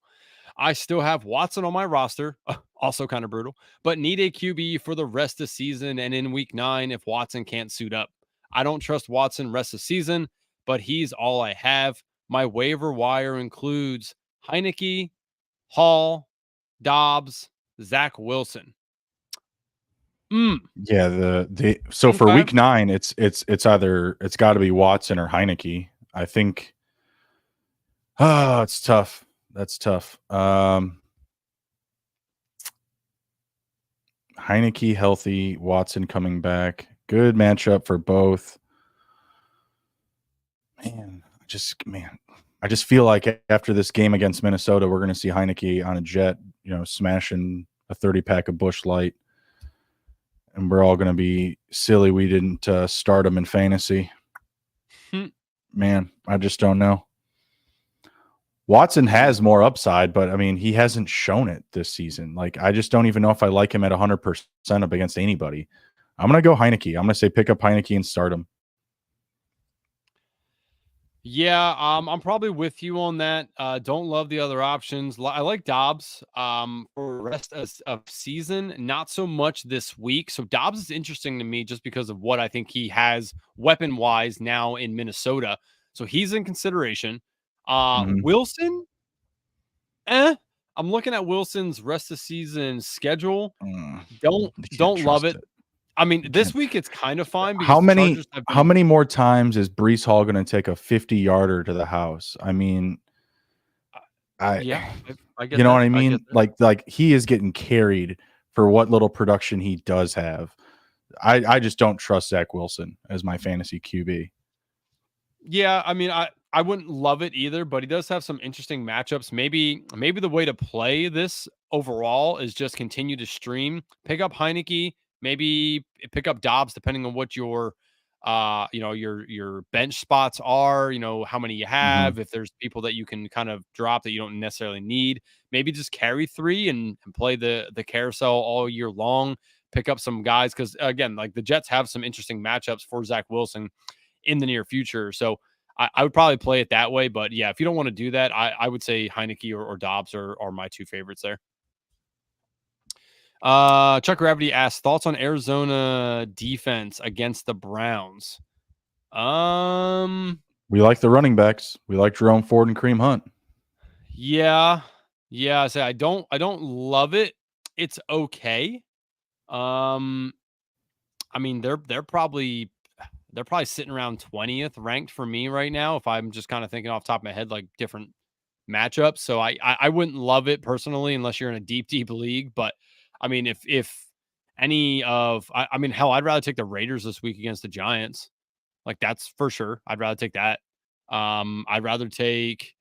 [SPEAKER 2] I still have Watson on my roster, also kind of brutal, but need a QB for the rest of the season and in week 9 if Watson can't suit up. I don't trust Watson rest of the season, but he's all I have. My waiver wire includes Heineke, Hall, Dobbs, Zach Wilson.
[SPEAKER 1] Yeah, so for week 9, it's either it's got to be Watson or Heineke. I think. Oh, it's tough. That's tough. Heineke healthy, Watson coming back. Good matchup for both. I just feel like after this game against Minnesota, we're going to see Heineke on a jet, smashing a 30-pack of Busch Light. And we're all going to be silly we didn't start him in fantasy. Man, I just don't know. Watson has more upside, but I mean, he hasn't shown it this season. Like, I just don't even know if I like him at 100% up against anybody. I'm going to go Heineke. I'm going to say pick up Heineke and start him.
[SPEAKER 2] Yeah, I'm probably with you on that. Don't love the other options. I like Dobbs for the rest of season, not so much this week. So Dobbs is interesting to me just because of what I think he has weapon-wise now in Minnesota. So he's in consideration.
[SPEAKER 1] Mhm.
[SPEAKER 2] Wilson, I'm looking at Wilson's rest of season schedule.
[SPEAKER 1] Mm, you can't
[SPEAKER 2] Don't love
[SPEAKER 1] trust
[SPEAKER 2] it.
[SPEAKER 1] it.
[SPEAKER 2] I mean,
[SPEAKER 1] You
[SPEAKER 2] this
[SPEAKER 1] can't.
[SPEAKER 2] week it's kind of fine
[SPEAKER 1] How
[SPEAKER 2] because the
[SPEAKER 1] many
[SPEAKER 2] Chargers have
[SPEAKER 1] how
[SPEAKER 2] been.
[SPEAKER 1] many more times is Breece Hall gonna take a 50-yarder to the house? I mean,
[SPEAKER 2] uh,
[SPEAKER 1] I
[SPEAKER 2] Yeah, I
[SPEAKER 1] you
[SPEAKER 2] get
[SPEAKER 1] know what
[SPEAKER 2] that.
[SPEAKER 1] I
[SPEAKER 2] I get
[SPEAKER 1] mean?
[SPEAKER 2] that.
[SPEAKER 1] Like he is getting carried for what little production he does have. I just don't trust Zach Wilson as my fantasy QB.
[SPEAKER 2] Yeah, I mean, I wouldn't love it either, but he does have some interesting matchups. Maybe the way to play this overall is just continue to stream, pick up Heineke, maybe pick up Dobbs, depending on what your your bench spots are, how many you
[SPEAKER 1] Mhm.
[SPEAKER 2] have, if there's people that you can kind of drop that you don't necessarily need. Maybe just carry three and play the carousel all year long. Pick up some guys because again, like the Jets have some interesting matchups for Zach Wilson in the near future. So I would probably play it that way. But yeah, if you don't want to do that, I would say Heineke or Dobbs are my two favorites there. Chuck Gravity asks thoughts on Arizona defense against the Browns. Um,
[SPEAKER 1] We like the running backs. We like Jerome Ford and Kareem Hunt.
[SPEAKER 2] yeah, yeah. I say I don't love it. It's okay. Um, I mean they're probably sitting around 20th ranked for me right now. If I'm just kind of thinking off the top of my head, like different matchups. So I wouldn't love it personally unless you're in a deep league. But I mean, if any of I mean, hell, I'd rather take the Raiders this week against the Giants. Like that's for sure. I'd rather take that. I'd rather take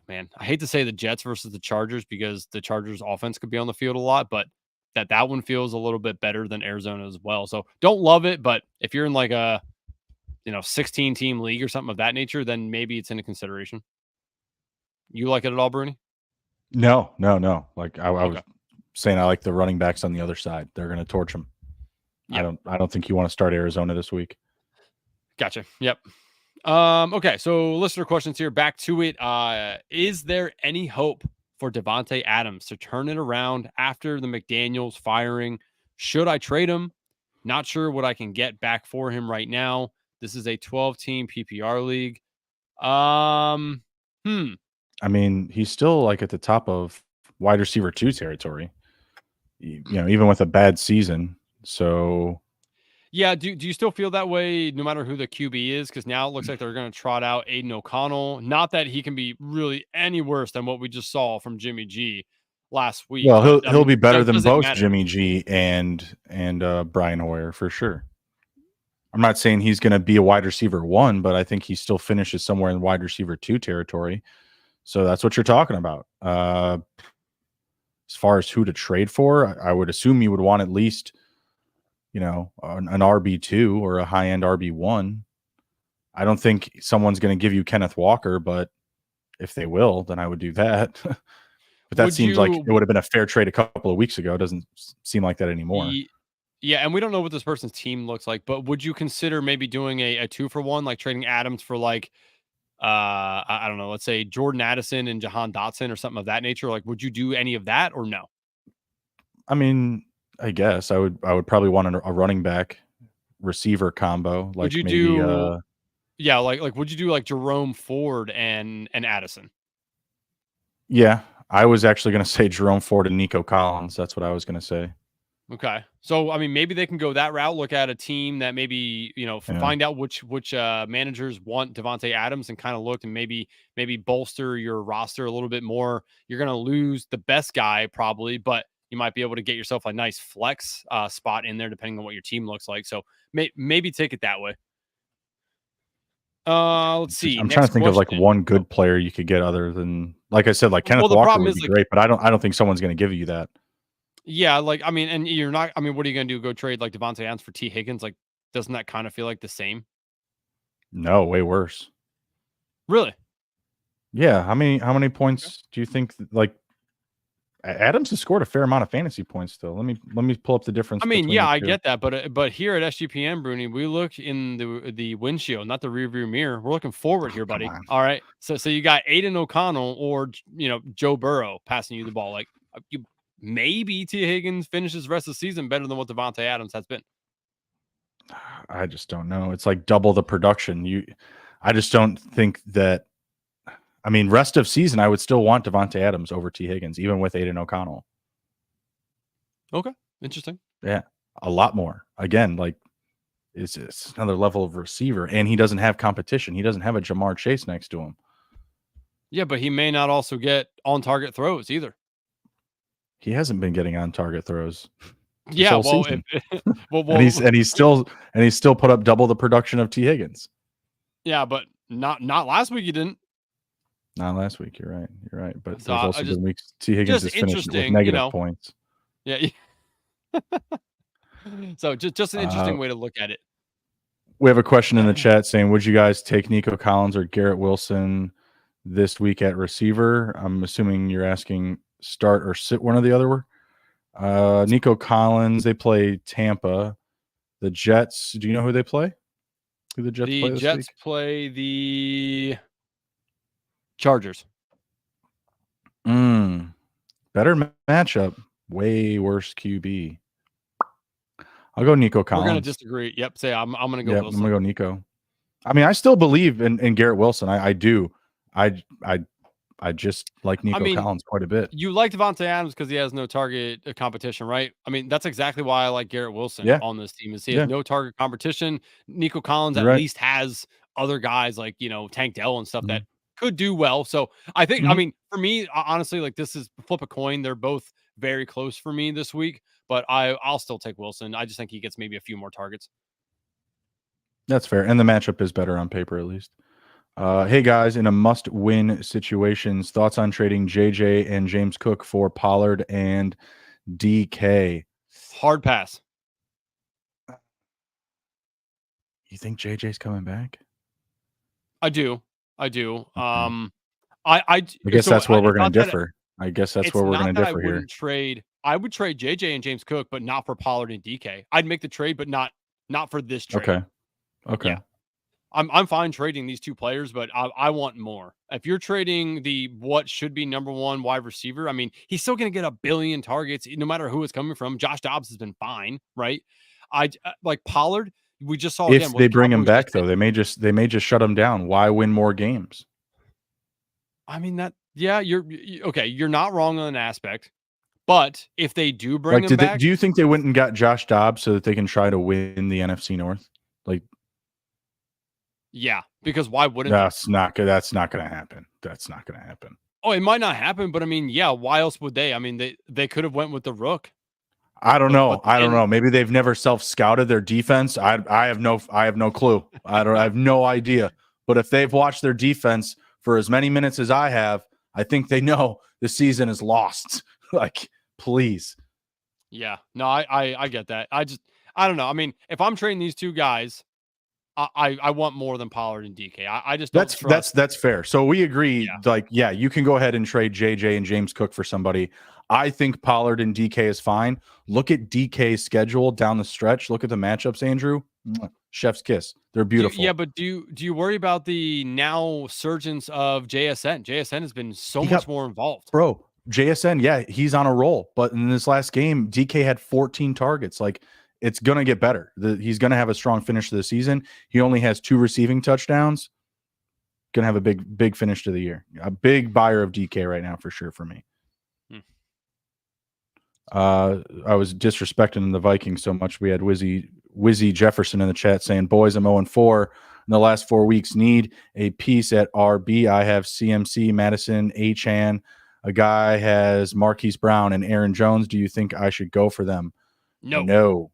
[SPEAKER 2] man, I hate to say the Jets versus the Chargers because the Chargers offense could be on the field a lot, but that one feels a little bit better than Arizona as well. So don't love it, but if you're in like a 16 team league or something of that nature, then maybe it's in a consideration. You like it at all, Bruni?
[SPEAKER 1] No, no, no. Like I was
[SPEAKER 2] Okay.
[SPEAKER 1] saying, I like the running backs on the other side. They're going to torch them. I
[SPEAKER 2] Yep.
[SPEAKER 1] don't. I don't think you want to start Arizona this week.
[SPEAKER 2] Gotcha. Yep. Okay, so listener questions here. Back to it. Is there any hope for Devontae Adams to turn it around after the McDaniels firing? Should I trade him? Not sure what I can get back for him right now. This is a 12 team PPR league. Um, hmm.
[SPEAKER 1] I mean, he's still like at the top of wide receiver 2 territory. Even with a bad season. So
[SPEAKER 2] Yeah, do you still feel that way no matter who the QB is? Because now it looks like they're going to trot out Aiden O'Connell. Not that he can be really any worse than what we just saw from Jimmy G last week,
[SPEAKER 1] well,
[SPEAKER 2] but I
[SPEAKER 1] he'll
[SPEAKER 2] mean,
[SPEAKER 1] be better than
[SPEAKER 2] does it
[SPEAKER 1] both
[SPEAKER 2] matter?
[SPEAKER 1] Jimmy G and Brian Hoyer for sure. I'm not saying he's going to be a wide receiver 1, but I think he still finishes somewhere in wide receiver 2 territory. So that's what you're talking about. As far as who to trade for, I would assume you would want at least, an RB2 or a high end RB1. I don't think someone's going to give you Kenneth Walker, but if they will, then I would do that. But that
[SPEAKER 2] Would
[SPEAKER 1] seems like
[SPEAKER 2] you?
[SPEAKER 1] it would have been a fair trade a couple of weeks ago. It doesn't seem like that anymore.
[SPEAKER 2] Ye- Yeah, and we don't know what this person's team looks like, but would you consider maybe doing a 2-for-1, like trading Adams for like I don't know, let's say Jordan Addison and Jahan Dotson or something of that nature? Like, would you do any of that or no?
[SPEAKER 1] I mean, I guess I would probably want a running back receiver combo,
[SPEAKER 2] Would
[SPEAKER 1] like
[SPEAKER 2] you
[SPEAKER 1] maybe
[SPEAKER 2] do Yeah, like would you do like Jerome Ford and Addison?
[SPEAKER 1] yeah, I was actually going to say Jerome Ford and Nico Collins. That's what I was going to say.
[SPEAKER 2] Okay. So, I mean, maybe they can go that route, look at a team that maybe,
[SPEAKER 1] Yeah.
[SPEAKER 2] find out which managers want Devontae Adams and kind of look and maybe bolster your roster a little bit more. You're going to lose the best guy probably, but you might be able to get yourself a nice flex spot in there depending on what your team looks like. So, maybe take it that way. Let's see.
[SPEAKER 1] I'm trying
[SPEAKER 2] Next
[SPEAKER 1] to think of like
[SPEAKER 2] question.
[SPEAKER 1] one
[SPEAKER 2] Oh,
[SPEAKER 1] good player you could get other than, like I said, like
[SPEAKER 2] well,
[SPEAKER 1] Kenneth
[SPEAKER 2] the
[SPEAKER 1] Walker
[SPEAKER 2] problem
[SPEAKER 1] would
[SPEAKER 2] is
[SPEAKER 1] be
[SPEAKER 2] like,
[SPEAKER 1] great, but I don't think someone's going to give you that.
[SPEAKER 2] yeah, like I mean, and you're not. I mean, what are you going to do? Go trade like Devontae Adams for T Higgins? Like, doesn't that kind of feel like the same?
[SPEAKER 1] No, way worse.
[SPEAKER 2] Really?
[SPEAKER 1] Yeah, how many points do you think like Adams has scored a fair amount of fantasy points still. Let me pull up the difference
[SPEAKER 2] I mean,
[SPEAKER 1] between
[SPEAKER 2] yeah,
[SPEAKER 1] the
[SPEAKER 2] I
[SPEAKER 1] two.
[SPEAKER 2] get that, but here at SGPN, Bruni, we look in the windshield, not the rearview mirror. We're looking forward
[SPEAKER 1] Oh,
[SPEAKER 2] here,
[SPEAKER 1] come
[SPEAKER 2] buddy.
[SPEAKER 1] on.
[SPEAKER 2] All right, so you got Aiden O'Connell or Joe Burrow passing you the ball. Like you, maybe T Higgins finishes the rest of the season better than what Devontae Adams has been.
[SPEAKER 1] I just don't know. It's like double the production. I just don't think that. I mean, rest of season, I would still want Devontae Adams over T. Higgins, even with Aiden O'Connell.
[SPEAKER 2] Okay, interesting.
[SPEAKER 1] Yeah, a lot more. Again, like it's another level of receiver, and he doesn't have competition. He doesn't have a Jamar Chase next to him.
[SPEAKER 2] Yeah, but he may not also get on target throws either.
[SPEAKER 1] He hasn't been getting on target throws.
[SPEAKER 2] Yeah,
[SPEAKER 1] whole
[SPEAKER 2] well,
[SPEAKER 1] season.
[SPEAKER 2] well,
[SPEAKER 1] and he's still put up double the production of T. Higgins.
[SPEAKER 2] Yeah, but not last week. He didn't.
[SPEAKER 1] Not last week. You're right. But
[SPEAKER 2] So
[SPEAKER 1] there's also been weeks T. Higgins has finished with negative points.
[SPEAKER 2] Yeah. So just an interesting way to look at it.
[SPEAKER 1] We have a question in the chat saying, would you guys take Nico Collins or Garrett Wilson this week at receiver? I'm assuming you're asking start or sit one or the other. Nico Collins, they play Tampa. The Jets, do you know who they play? Who the Jets play this
[SPEAKER 2] Jets
[SPEAKER 1] week?
[SPEAKER 2] play the Chargers.
[SPEAKER 1] Better matchup. Way worse QB. I'll go Nico Collins.
[SPEAKER 2] We're going to disagree. Yep. Say I'm going to go Wilson.
[SPEAKER 1] I'm going to go Nico. I mean, I still believe in Garrett Wilson. I do. I just like Nico Collins quite a bit.
[SPEAKER 2] You like Devontae Adams because he has no target competition, right? I mean, that's exactly why I like Garrett Wilson on this team. Is he has no target competition. Nico Collins least has other guys like, Tank Dell and stuff that could do well. So I think, I mean, for me, honestly, like this is flip a coin. They're both very close for me this week, but I'll still take Wilson. I just think he gets maybe a few more targets.
[SPEAKER 1] That's fair. And the matchup is better on paper, at least. Hey guys, in a must-win situations, thoughts on trading JJ and James Cook for Pollard and DK?
[SPEAKER 2] Hard pass.
[SPEAKER 1] You think JJ's coming back?
[SPEAKER 2] I do. I
[SPEAKER 1] guess that's where we're going to differ. I guess that's where we're going to differ here.
[SPEAKER 2] I would trade JJ and James Cook, but not for Pollard and DK. I'd make the trade, but not for this trade.
[SPEAKER 1] Okay.
[SPEAKER 2] Yeah. I'm fine trading these two players, but I want more. If you're trading what should be number one wide receiver, I mean, he's still going to get a billion targets no matter who it's coming from. Josh Dobbs has been fine, right? I like Pollard. We just saw
[SPEAKER 1] if they bring him back though, they may just shut him down. Why win more games?
[SPEAKER 2] I mean you're okay. You're not wrong on an aspect, but if they do bring him back,
[SPEAKER 1] do you think they went and got Josh Dobbs so that they can try to win the NFC North? Like.
[SPEAKER 2] Yeah, because why wouldn't
[SPEAKER 1] that's not good? That's not going to happen. That's not going to happen.
[SPEAKER 2] Oh, it might not happen, but I mean, yeah, why else would they? I mean, they could have went with the Rook.
[SPEAKER 1] I don't know. I don't know. Maybe they've never self-scouted their defense. I have no clue. I have no idea. But if they've watched their defense for as many minutes as I have, I think they know the season is lost. Like, please.
[SPEAKER 2] Yeah. No, I get that. I don't know. I mean, if I'm trading these two guys, I want more than Pollard and DK. I just don't trust.
[SPEAKER 1] That's fair. So we agree. Yeah. You can go ahead and trade JJ and James Cook for somebody. I think Pollard and DK is fine. Look at DK's schedule down the stretch. Look at the matchups, Andrew. Chef's kiss. They're beautiful.
[SPEAKER 2] But do you worry about the now surgence of JSN? JSN has been so much more involved,
[SPEAKER 1] bro. JSN, yeah, he's on a roll. But in this last game, DK had 14 targets. Like. It's going to get better. He's going to have a strong finish to the season. He only has 2 receiving touchdowns. Going to have a big finish to the year. A big buyer of DK right now for sure for me. I was disrespecting the Vikings so much. We had Wizzy Jefferson in the chat saying, boys, I'm 0-4 in the last 4 weeks. Need a piece at RB. I have CMC, Madison, Achane. A guy has Marquise Brown and Aaron Jones. Do you think I should go for them? No.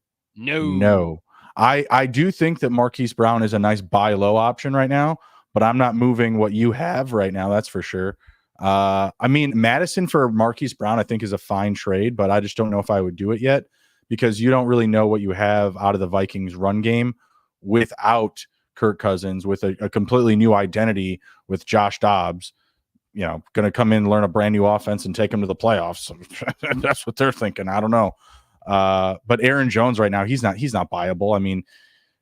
[SPEAKER 1] I do think that Marquise Brown is a nice buy low option right now, but I'm not moving what you have right now. That's for sure. I mean, Madison for Marquise Brown, I think is a fine trade, but I just don't know if I would do it yet because you don't really know what you have out of the Vikings run game without Kirk Cousins, with a completely new identity with Josh Dobbs, going to come in, learn a brand new offense and take them to the playoffs. That's what they're thinking. I don't know. But Aaron Jones right now, he's not buyable. I mean,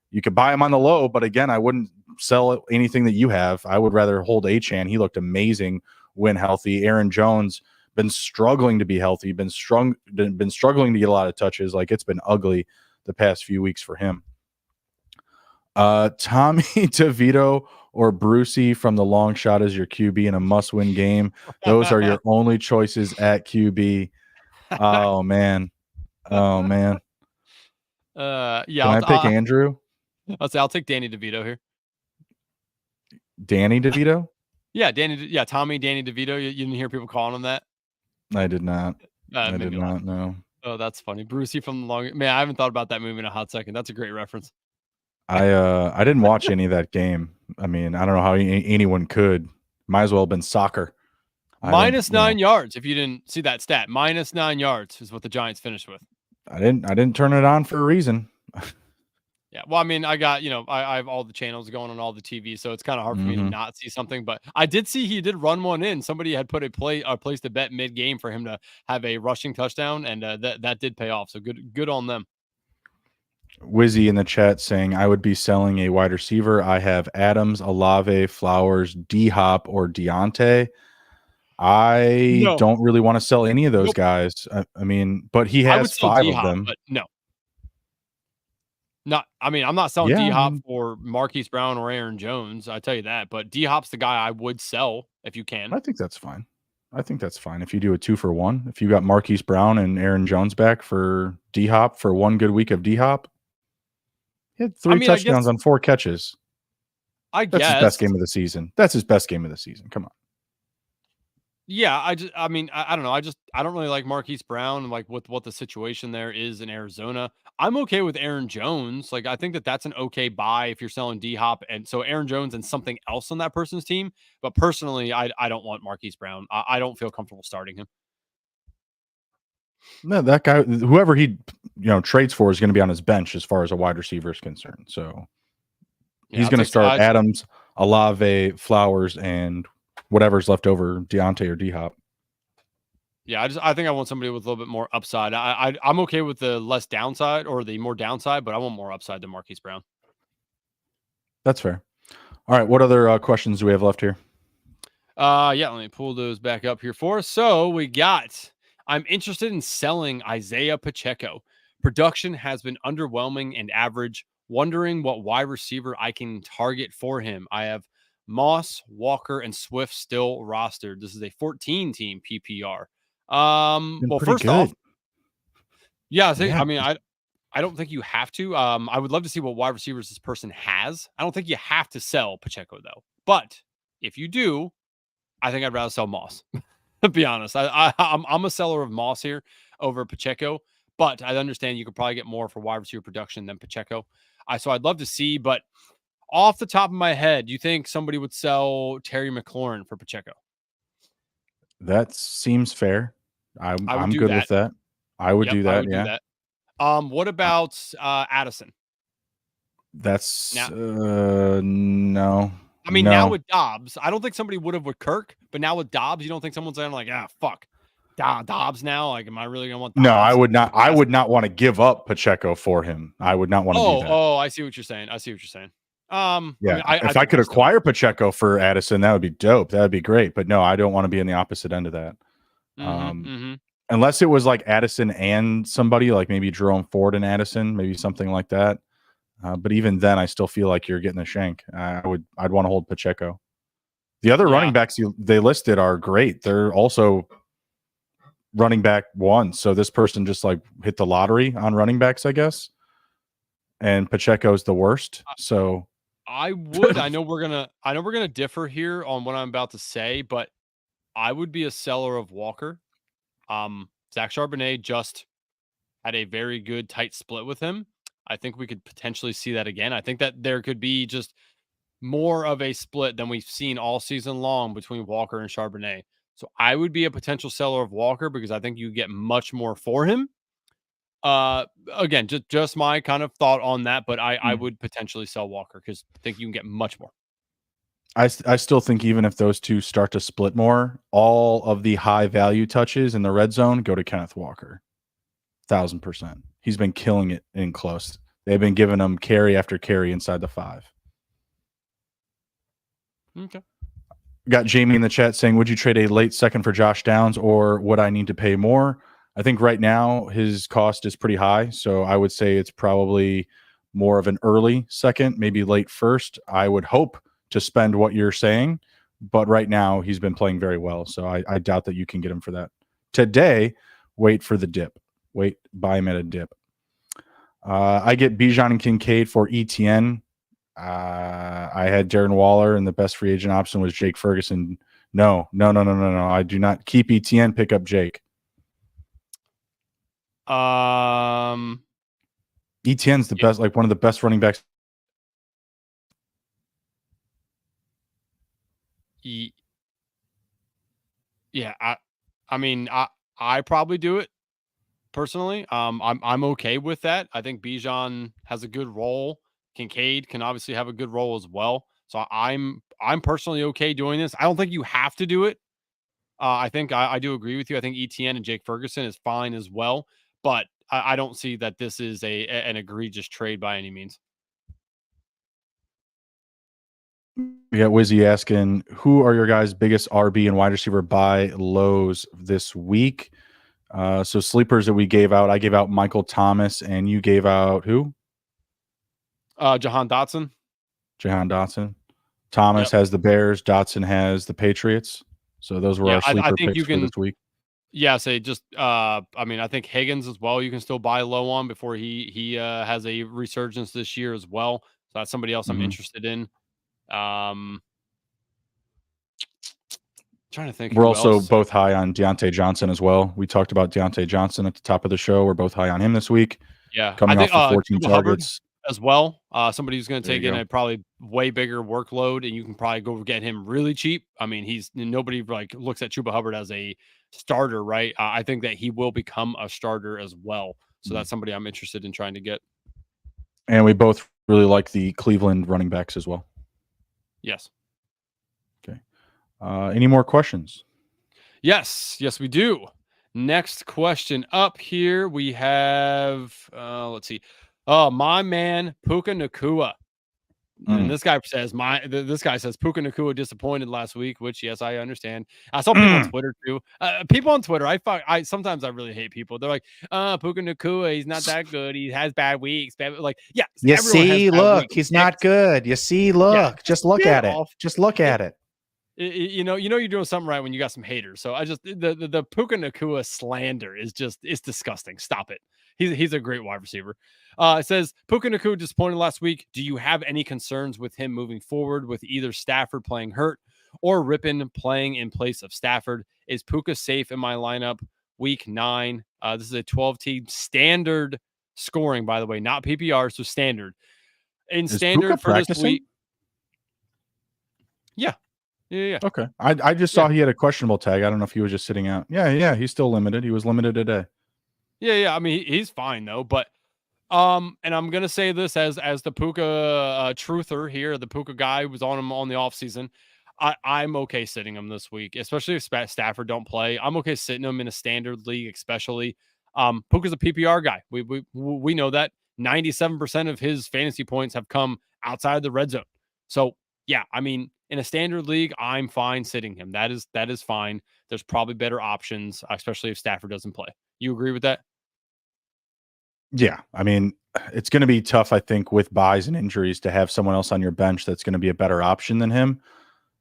[SPEAKER 1] you could buy him on the low, but again, I wouldn't sell anything that you have. I would rather hold Achane. He looked amazing when healthy. Aaron Jones been struggling to be healthy, been struggling to get a lot of touches. Like it's been ugly the past few weeks for him. Tommy DeVito or Brucey from the long shot as your QB in a must-win game. Those are your only choices at QB. Oh man. Oh man.
[SPEAKER 2] Yeah.
[SPEAKER 1] Can I pick Andrew?
[SPEAKER 2] I'll take Danny DeVito here.
[SPEAKER 1] Danny DeVito?
[SPEAKER 2] Yeah, Tommy Danny DeVito. You didn't hear people calling him that?
[SPEAKER 1] I did not.
[SPEAKER 2] It
[SPEAKER 1] I
[SPEAKER 2] made
[SPEAKER 1] did
[SPEAKER 2] me laugh.
[SPEAKER 1] not know.
[SPEAKER 2] Oh, that's funny. Brucey from the long. Man, I haven't thought about that movie in a hot second. That's a great reference.
[SPEAKER 1] I didn't watch any of that game. I mean, I don't know how anyone could. Might as well have been soccer.
[SPEAKER 2] -9 yards. If you didn't see that stat, -9 yards is what the Giants finished with.
[SPEAKER 1] I didn't turn it on for a reason.
[SPEAKER 2] Yeah, well, I mean, I got I have all the channels going on all the TV, so it's kind of hard for me to not see something. But I did see he did run one in. Somebody had put placed a bet mid game for him to have a rushing touchdown, and that did pay off. So good on them.
[SPEAKER 1] Wizzy in the chat saying I would be selling a wide receiver. I have Adams, Olave, Flowers, D Hop, or Deontay. I don't really want to sell any of those guys. I mean, but he has 5 of them.
[SPEAKER 2] But no. I'm not selling D-Hop for Marquise Brown or Aaron Jones. I tell you that, but D-Hop's the guy I would sell if you can.
[SPEAKER 1] I think that's fine. If you do a 2-for-1, if you got Marquise Brown and Aaron Jones back for D-Hop for one good week of D-Hop, he had 3 touchdowns on 4 catches. That's his best game of the season. Come on.
[SPEAKER 2] Yeah, I don't know. I don't really like Marquise Brown, like with what the situation there is in Arizona. I'm okay with Aaron Jones. Like, I think that's an okay buy if you're selling D-Hop. And so Aaron Jones and something else on that person's team. But personally, I don't want Marquise Brown. I don't feel comfortable starting him.
[SPEAKER 1] No, that guy, whoever he trades for is going to be on his bench as far as a wide receiver is concerned. So he's going to start Adams, Olave, Flowers, and whatever's left over, Deontay or D-Hop.
[SPEAKER 2] Yeah, I think I want somebody with a little bit more upside. I'm okay with the less downside or the more downside, but I want more upside than Marquise Brown.
[SPEAKER 1] That's fair. All right, what other questions do we have left here?
[SPEAKER 2] Yeah, let me pull those back up here for us. So we got, I'm interested in selling Isaiah Pacheco. Production has been underwhelming and average. Wondering what wide receiver I can target for him. I have Moss, Walker, and Swift still rostered. This is a 14-team PPR. Well, first off, I mean, I don't think you have to. I would love to see what wide receivers this person has. I don't think you have to sell Pacheco though. But if you do, I think I'd rather sell Moss. To be honest, I'm a seller of Moss here over Pacheco. But I understand you could probably get more for wide receiver production than Pacheco. So I'd love to see, but off the top of my head, you think somebody would sell Terry McLaurin for Pacheco?
[SPEAKER 1] That seems fair. I'm good with that. I would do that. Yeah.
[SPEAKER 2] What about Addison?
[SPEAKER 1] That's no.
[SPEAKER 2] I mean, now with Dobbs, I don't think somebody would have with Kirk, but now with Dobbs, you don't think someone's saying like, fuck. Dobbs now? Like, am I really gonna want Dobbs?
[SPEAKER 1] No, I would not. I would not want to give up Pacheco for him. I would not want to do that.
[SPEAKER 2] Oh, I see what you're saying.
[SPEAKER 1] Yeah, if I could acquire Pacheco for Addison, that would be dope. That would be great. But no, I don't want to be in the opposite end of that. Unless it was like Addison and somebody like maybe Jerome Ford and Addison, maybe something like that. But even then, I still feel like you're getting a shank. I'd want to hold Pacheco. The other running backs they listed are great. They're also running back 1. So this person just like hit the lottery on running backs, I guess. And Pacheco's the worst. So
[SPEAKER 2] I know we're gonna differ here on what I'm about to say, but I would be a seller of Walker. Zach Charbonnet just had a very good tight split with him. I think we could potentially see that again. I think that there could be just more of a split than we've seen all season long between Walker and Charbonnet. So I would be a potential seller of Walker because I think you get much more for him. Again, just my kind of thought on that, but I would potentially sell Walker because I think you can get much more.
[SPEAKER 1] I still think even if those two start to split more, all of the high value touches in the red zone go to Kenneth Walker. 1,000%. He's been killing it in close. They've been giving him carry after carry inside the 5.
[SPEAKER 2] Okay.
[SPEAKER 1] Got Jamie in the chat saying, would you trade a late second for Josh Downs or would I need to pay more? I think right now his cost is pretty high. So I would say it's probably more of an early second, maybe late first. I would hope to spend what you're saying, but right now he's been playing very well. So I doubt that you can get him for that. Today, wait for the dip. Wait, buy him at a dip. I get Bijan and Kincaid for ETN. I had Darren Waller, and the best free agent option was Jake Ferguson. No. I do not keep ETN. Pick up Jake. ETN's the best, like one of the best running backs.
[SPEAKER 2] Yeah, I mean, I probably do it personally. I'm okay with that. I think Bijan has a good role. Kincaid can obviously have a good role as well. So I'm personally okay doing this. I don't think you have to do it. I think I do agree with you. I think ETN and Jake Ferguson is fine as well, but I don't see that this is an egregious trade by any means.
[SPEAKER 1] We got Wizzy asking, who are your guys' biggest RB and wide receiver buy lows this week? So sleepers that we gave out, I gave out Michael Thomas, and you gave out who?
[SPEAKER 2] Jahan Dotson.
[SPEAKER 1] Thomas has the Bears. Dotson has the Patriots. So those were our sleeper picks for this week.
[SPEAKER 2] Yeah, say just I mean, I think Higgins as well. You can still buy low on before he has a resurgence this year as well. So that's somebody else I'm interested in. Trying to think.
[SPEAKER 1] We're also both high on Deontay Johnson as well. We talked about Deontay Johnson at the top of the show. We're both high on him this week.
[SPEAKER 2] Yeah,
[SPEAKER 1] coming off of 14 targets
[SPEAKER 2] as well. Somebody who's going to take in a probably way bigger workload, and you can probably go get him really cheap. I mean, nobody like looks at Chuba Hubbard as a starter, right? I think that he will become a starter as well. So that's somebody I'm interested in trying to get.
[SPEAKER 1] And we both really like the Cleveland running backs as well.
[SPEAKER 2] Yes.
[SPEAKER 1] Okay. Any more questions?
[SPEAKER 2] Yes, we do. Next question up here. We have, let's see. Oh, my man, Puka Nacua. And this guy says Puka Nacua disappointed last week, which yes, I understand. I saw people on Twitter too. People on Twitter, I sometimes I really hate people. They're like, Puka Nacua, he's not that good. He has bad weeks. Like, yeah,
[SPEAKER 1] you see, look, he's not good. You see, look, just look at it. Just look at it.
[SPEAKER 2] You know you're doing something right when you got some haters. So I just the Puka Nacua slander is it's disgusting. Stop it. He's a great wide receiver. It says Puka Nacua disappointed last week. Do you have any concerns with him moving forward with either Stafford playing hurt or Rippon playing in place of Stafford? Is Puka safe in my lineup week 9? This is a 12-team standard scoring, by the way, not PPR, so standard. In standard for this week. Yeah.
[SPEAKER 1] Okay. I just saw he had a questionable tag. I don't know if he was just sitting out. Yeah. He's still limited. He was limited today.
[SPEAKER 2] Yeah. I mean, he's fine though. But and I'm gonna say this as the Puka truther here, the Puka guy who was on him on the offseason. I'm okay sitting him this week, especially if Stafford don't play. I'm okay sitting him in a standard league, especially. Puka's a PPR guy. We know that 97% of his fantasy points have come outside the red zone. So yeah, I mean, in a standard league, I'm fine sitting him. That is fine. There's probably better options, especially if Stafford doesn't play. You agree with that?
[SPEAKER 1] Yeah. I mean, it's going to be tough, I think, with buys and injuries to have someone else on your bench that's going to be a better option than him.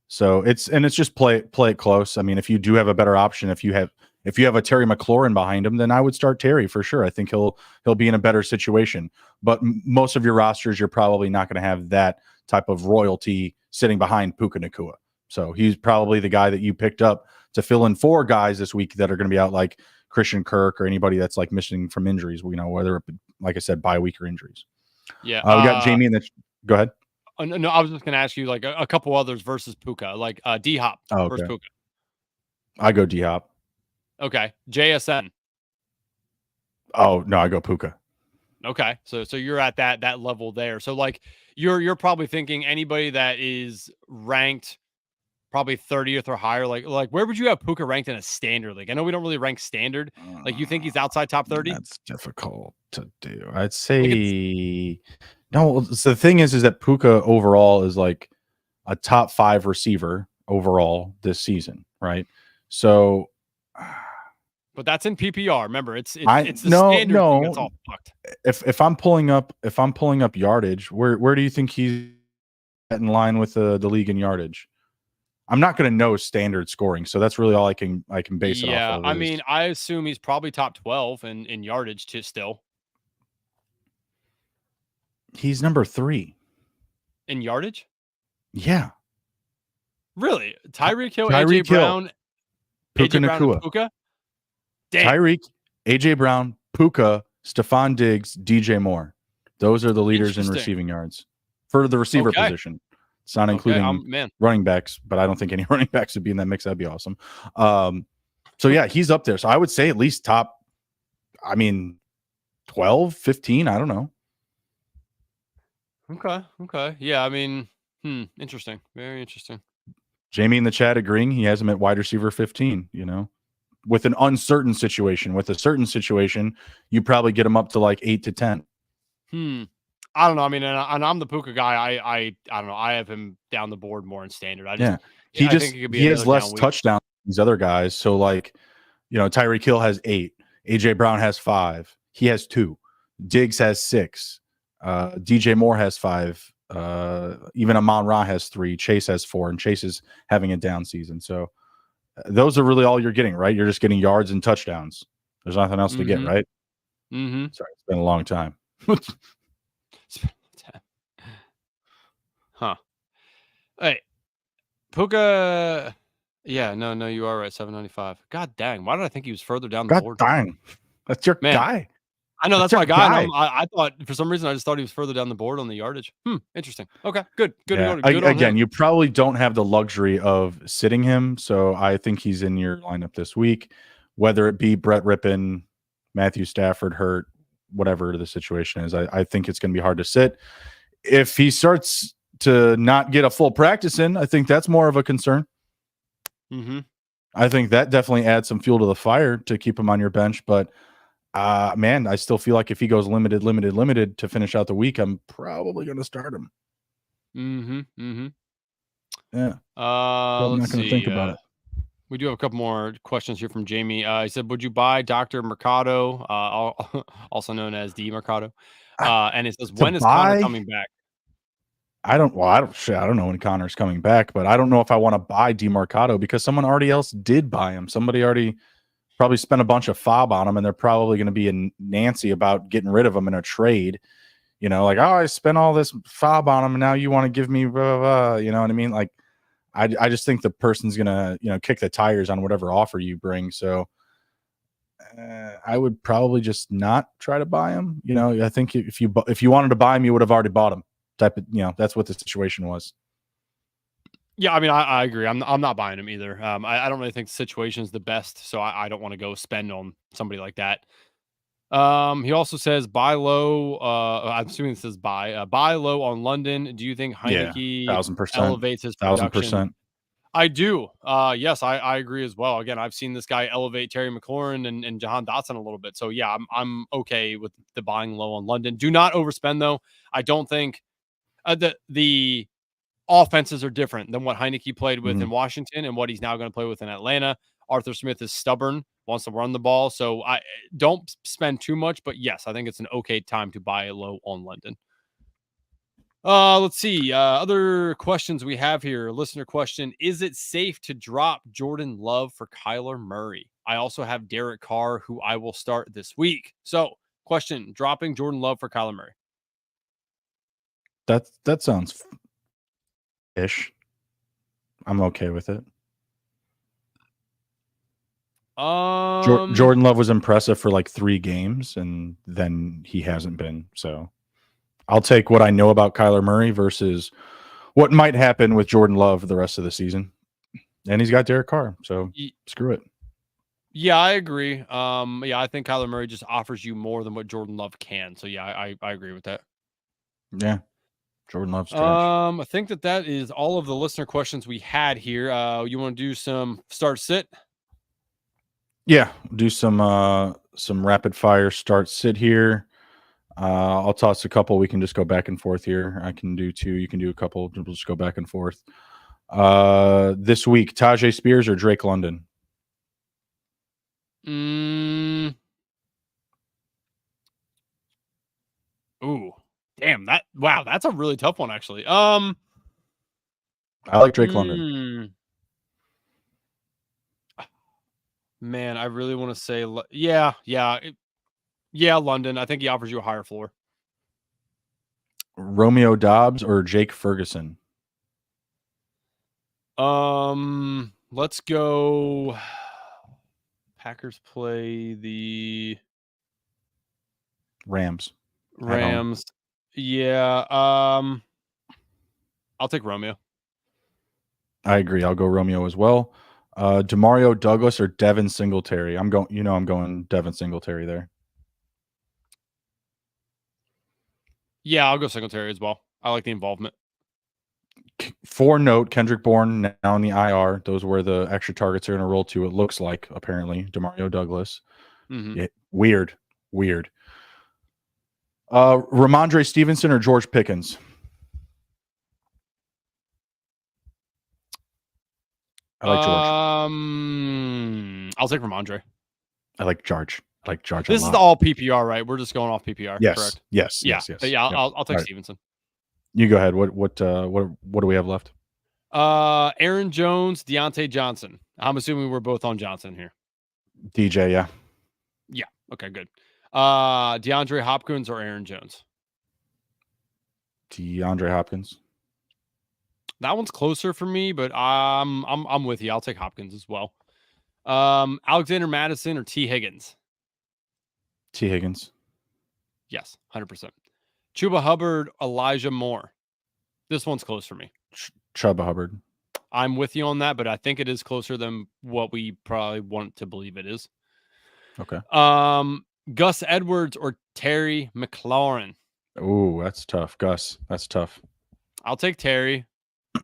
[SPEAKER 1] So it's just play it close. I mean, if you do have a better option, if you have a Terry McLaurin behind him, then I would start Terry for sure. I think he'll be in a better situation. But most of your rosters, you're probably not going to have that type of royalty sitting behind Puka Nacua. So he's probably the guy that you picked up to fill in 4 guys this week that are going to be out, like Christian Kirk or anybody that's like missing from injuries, whether, like I said, bye week or injuries.
[SPEAKER 2] Yeah.
[SPEAKER 1] We got Jamie in the go ahead.
[SPEAKER 2] No, I was just going to ask you like a couple others versus Puka, like D-Hop versus Puka.
[SPEAKER 1] I go D-Hop.
[SPEAKER 2] Okay. JSN.
[SPEAKER 1] Oh, no, I go Puka.
[SPEAKER 2] Okay. So you're at that level there. So like you're probably thinking anybody that is ranked probably 30th or higher, like where would you have Puka ranked in a standard league? I know we don't really rank standard. Like you think he's outside top 30?
[SPEAKER 1] That's difficult to do. I'd say no. So the thing is that Puka overall is like a top 5 receiver overall this season, right? So
[SPEAKER 2] but that's in PPR. Remember, it's the standard thing that's all fucked.
[SPEAKER 1] If I'm pulling up yardage, where do you think he's in line with the league in yardage. I'm not going to know standard scoring, so that's really all I can base it off
[SPEAKER 2] Yeah,
[SPEAKER 1] of.
[SPEAKER 2] I mean, I assume he's probably top 12 in yardage too still.
[SPEAKER 1] He's number 3
[SPEAKER 2] in yardage.
[SPEAKER 1] Yeah,
[SPEAKER 2] Really, Tyreek Hill, AJ
[SPEAKER 1] Tyreek Hill,
[SPEAKER 2] Brown,
[SPEAKER 1] Puka
[SPEAKER 2] AJ Brown, and
[SPEAKER 1] Nacua,
[SPEAKER 2] Puka. Damn.
[SPEAKER 1] Tyreek, AJ Brown, Puka, Stephon Diggs, DJ Moore. Those are the leaders in
[SPEAKER 2] Interesting.
[SPEAKER 1] receiving yards for the receiver
[SPEAKER 2] Okay.
[SPEAKER 1] position. It's not including
[SPEAKER 2] Man.
[SPEAKER 1] running backs, but I don't think any running backs would be in that mix. That'd be awesome. So yeah, he's up there. So I would say at least top, 12, 15. I don't know.
[SPEAKER 2] Okay. Yeah, I mean, interesting. Very interesting.
[SPEAKER 1] Jamie in the chat agreeing he has him at wide receiver 15, with an uncertain situation. With a certain situation, you probably get him up to like 8 to 10.
[SPEAKER 2] I don't know. I mean, and I'm the Puka guy. I don't know. I have him down the board more in standard. I think it could be
[SPEAKER 1] he has less touchdowns than these other guys. So like, Tyreek Hill has 8, AJ Brown has 5, he has 2, Diggs has 6, DJ Moore has 5, even Amon-Ra has 3, Chase has 4, and Chase is having a down season. So those are really all you're getting, right? You're just getting yards and touchdowns. There's nothing else to get, right?
[SPEAKER 2] Mm-hmm.
[SPEAKER 1] Sorry, it's been a long time.
[SPEAKER 2] Huh. Hey, Puka. Yeah, no, you are right. 795. God dang. Why did I think he was further down the board?
[SPEAKER 1] God dang. That's your guy.
[SPEAKER 2] I know that's my guy. I thought for some reason I just thought he was further down the board on the yardage. Interesting. Okay, good.
[SPEAKER 1] Yeah.
[SPEAKER 2] Good
[SPEAKER 1] Again, you probably don't have the luxury of sitting him, so I think he's in your lineup this week, whether it be Brett Rippon, Matthew Stafford hurt, whatever the situation is. I think it's going to be hard to sit. If he starts to not get a full practice in, I think that's more of a concern. I think that definitely adds some fuel to the fire to keep him on your bench, but man, I still feel like if he goes limited to finish out the week, I'm probably going to start him. Yeah. I'm not going to think about it.
[SPEAKER 2] We do have a couple more questions here from Jamie. He said, "Would you buy Dr. Mercado, also known as D Mercado?" And it says, "When is Connor coming back?"
[SPEAKER 1] I don't know when Connor's coming back, but I don't know if I want to buy DeMarcado because someone already else did buy him. Somebody already probably spent a bunch of fob on him, and they're probably going to be in Nancy about getting rid of him in a trade. Like, oh, I spent all this fob on him, and now you want to give me blah, blah, blah. You know what I mean? Like, I just think the person's going to, kick the tires on whatever offer you bring. So I would probably just not try to buy him. I think if you wanted to buy him, you would have already bought him. Type of, that's what the situation was.
[SPEAKER 2] Yeah, I mean, I agree. I'm not buying him either. I don't really think the situation is the best, so I don't want to go spend on somebody like that. He also says buy low. I'm assuming this says buy low on London. Do you think Heineke
[SPEAKER 1] 1,000%,
[SPEAKER 2] elevates his production?
[SPEAKER 1] 1,000%.
[SPEAKER 2] I do. Yes, I agree as well. Again, I've seen this guy elevate Terry McLaurin and Jahan Dotson a little bit. So yeah, I'm okay with the buying low on London. Do not overspend though. I don't think the offenses are different than what Heineke played with in Washington and what he's now going to play with in Atlanta. Arthur Smith is stubborn, wants to run the ball. So I don't spend too much, but yes, I think it's an okay time to buy a low on London. Let's see. Other questions we have here. Listener question: is it safe to drop Jordan Love for Kyler Murray? I also have Derek Carr, who I will start this week. So, question: dropping Jordan Love for Kyler Murray.
[SPEAKER 1] That sounds ish. I'm okay with it. Jordan Love was impressive for like 3 games, and then he hasn't been. So I'll take what I know about Kyler Murray versus what might happen with Jordan Love the rest of the season. And he's got Derek Carr, so screw it.
[SPEAKER 2] Yeah, I agree. Yeah, I think Kyler Murray just offers you more than what Jordan Love can. So yeah, I agree with that.
[SPEAKER 1] Yeah. Jordan Love's trash.
[SPEAKER 2] I think that is all of the listener questions we had here. You want to do some start sit?
[SPEAKER 1] Yeah, do some rapid fire start sit here. I'll toss a couple. We can just go back and forth here. I can do 2. You can do a couple. We'll just go back and forth. This week, Tajay Spears or Drake London?
[SPEAKER 2] Ooh, damn that! Wow, that's a really tough one, actually.
[SPEAKER 1] I like Drake London.
[SPEAKER 2] Man, I really want to say, London. I think he offers you a higher floor.
[SPEAKER 1] Romeo Dobbs or Jake Ferguson?
[SPEAKER 2] Let's go. Packers play the
[SPEAKER 1] Rams.
[SPEAKER 2] Rams. Yeah. I'll take Romeo.
[SPEAKER 1] I agree. I'll go Romeo as well. Demario Douglas or Devin Singletary? I'm going Devin Singletary there.
[SPEAKER 2] Yeah, I'll go Singletary as well. I like the involvement.
[SPEAKER 1] For note, Kendrick Bourne now in the IR. Those were the extra targets are going to roll to. It looks like apparently Demario Douglas.
[SPEAKER 2] Mm-hmm.
[SPEAKER 1] Weird. Ramondre Stevenson or George Pickens? I like George.
[SPEAKER 2] I'll take Ramondre.
[SPEAKER 1] I like George.
[SPEAKER 2] This is all PPR, right? We're just going off PPR.
[SPEAKER 1] Yes.
[SPEAKER 2] Correct?
[SPEAKER 1] Yes.
[SPEAKER 2] Yeah.
[SPEAKER 1] Yes.
[SPEAKER 2] But yeah,
[SPEAKER 1] Yep.
[SPEAKER 2] I'll take
[SPEAKER 1] right.
[SPEAKER 2] Stevenson.
[SPEAKER 1] You go ahead. What do we have left?
[SPEAKER 2] Aaron Jones, Deontay Johnson. I'm assuming we're both on Johnson here.
[SPEAKER 1] DJ, yeah.
[SPEAKER 2] Yeah. Okay, good. DeAndre Hopkins or Aaron Jones?
[SPEAKER 1] DeAndre Hopkins.
[SPEAKER 2] That one's closer for me, but I'm with you. I'll take Hopkins as well. Alexander Madison or T. Higgins?
[SPEAKER 1] T. Higgins.
[SPEAKER 2] Yes, 100%. Chuba Hubbard, Elijah Moore. This one's close for me.
[SPEAKER 1] Chuba Hubbard.
[SPEAKER 2] I'm with you on that, but I think it is closer than what we probably want to believe it is.
[SPEAKER 1] Okay.
[SPEAKER 2] Gus Edwards or Terry McLaurin?
[SPEAKER 1] Ooh, that's tough. Gus, that's tough.
[SPEAKER 2] I'll take Terry.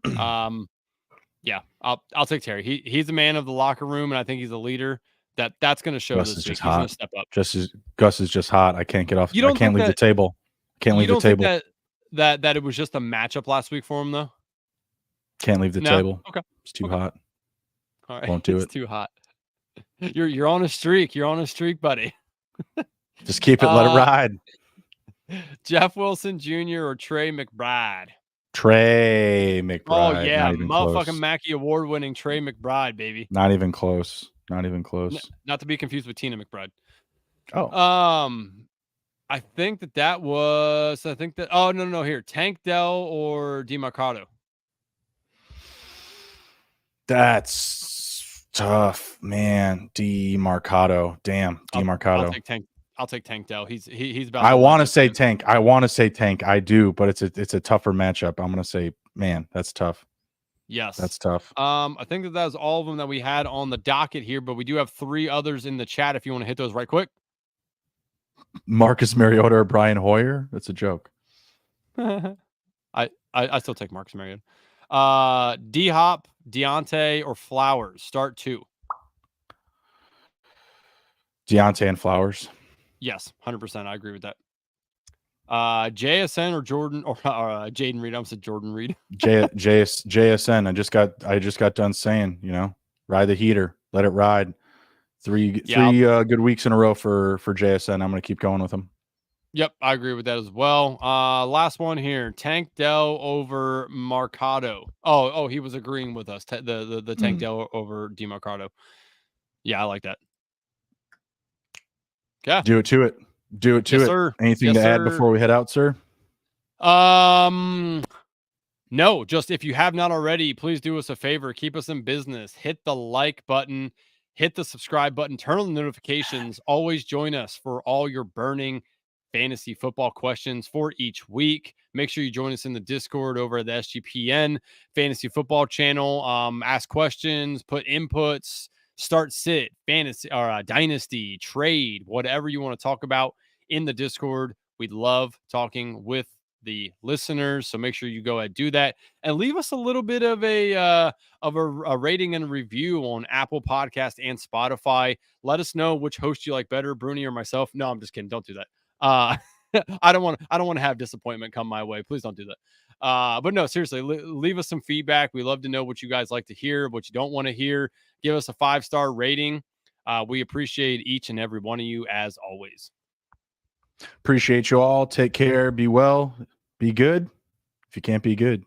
[SPEAKER 2] Yeah, I'll take Terry. He's a man of the locker room, and I think he's a leader. That's going to show
[SPEAKER 1] Gus
[SPEAKER 2] this
[SPEAKER 1] is
[SPEAKER 2] week.
[SPEAKER 1] just
[SPEAKER 2] He's going
[SPEAKER 1] hot.
[SPEAKER 2] to step up.
[SPEAKER 1] Gus is just hot. I can't get off.
[SPEAKER 2] You don't
[SPEAKER 1] I can't
[SPEAKER 2] think
[SPEAKER 1] leave the table. Can't leave the table.
[SPEAKER 2] Think that it was just a matchup last week for him though?
[SPEAKER 1] Can't leave the table.
[SPEAKER 2] Okay.
[SPEAKER 1] It's too hot.
[SPEAKER 2] All right.
[SPEAKER 1] Won't do it.
[SPEAKER 2] It's too hot. You're on a streak. You're on a streak, buddy.
[SPEAKER 1] Just keep it. Let it ride.
[SPEAKER 2] Jeff Wilson Jr. or Trey McBride?
[SPEAKER 1] Trey McBride.
[SPEAKER 2] Oh yeah, motherfucking Mackey award-winning Trey McBride, baby.
[SPEAKER 1] Not even close. Not even close.
[SPEAKER 2] Not to be confused with Tina McBride.
[SPEAKER 1] Oh.
[SPEAKER 2] I think that was. Oh no. Here, Tank Dell or DeMarcado.
[SPEAKER 1] That's tough, man. DeMarcado. Damn, DeMarcado.
[SPEAKER 2] I'll take Tank Dell. He's about.
[SPEAKER 1] I want to say Tank. I do, but it's a tougher matchup. I'm gonna say, man, that's tough.
[SPEAKER 2] Yes,
[SPEAKER 1] that's tough.
[SPEAKER 2] I think that was all of them that we had on the docket here, but we do have 3 others in the chat. If you want to hit those right quick.
[SPEAKER 1] Marcus Mariota or Brian Hoyer? That's a joke.
[SPEAKER 2] I still take Marcus Mariota. D Hop, Deontay, or Flowers. Start 2.
[SPEAKER 1] Deontay and Flowers.
[SPEAKER 2] Yes, 100%. I agree with that. JSN or Jordan or Jaden Reed. I said Jordan Reed.
[SPEAKER 1] JSN. I just got done saying, ride the heater, let it ride. Three good weeks in a row for JSN. I'm going to keep going with him.
[SPEAKER 2] Yep, I agree with that as well. Last one here. Tank Dell over Marcado. Oh, he was agreeing with us. The Tank Dell over DeMarcado. Yeah, I like that. Yeah.
[SPEAKER 1] Do it to it.
[SPEAKER 2] Sir.
[SPEAKER 1] Anything to add before we head out, sir?
[SPEAKER 2] No, just if you have not already, please do us a favor. Keep us in business. Hit the like button. Hit the subscribe button. Turn on the notifications. Always join us for all your burning fantasy football questions for each week. Make sure you join us in the Discord over at the SGPN Fantasy Football channel. Ask questions, put inputs, start sit, fantasy or dynasty, trade, whatever you want to talk about in the Discord. We'd love talking with the listeners, so make sure you go ahead and do that and leave us a little bit of a rating and a review on Apple Podcast and Spotify. Let us know which host you like better, Bruni or myself. No, I'm just kidding. Don't do that. I don't want to have disappointment come my way. Please don't do that. But no, seriously, leave us some feedback. We love to know what you guys like to hear, what you don't want to hear. Give us a 5-star rating. We appreciate each and every one of you as always.
[SPEAKER 1] Appreciate you all. Take care. Be well. Be good. If you can't be good,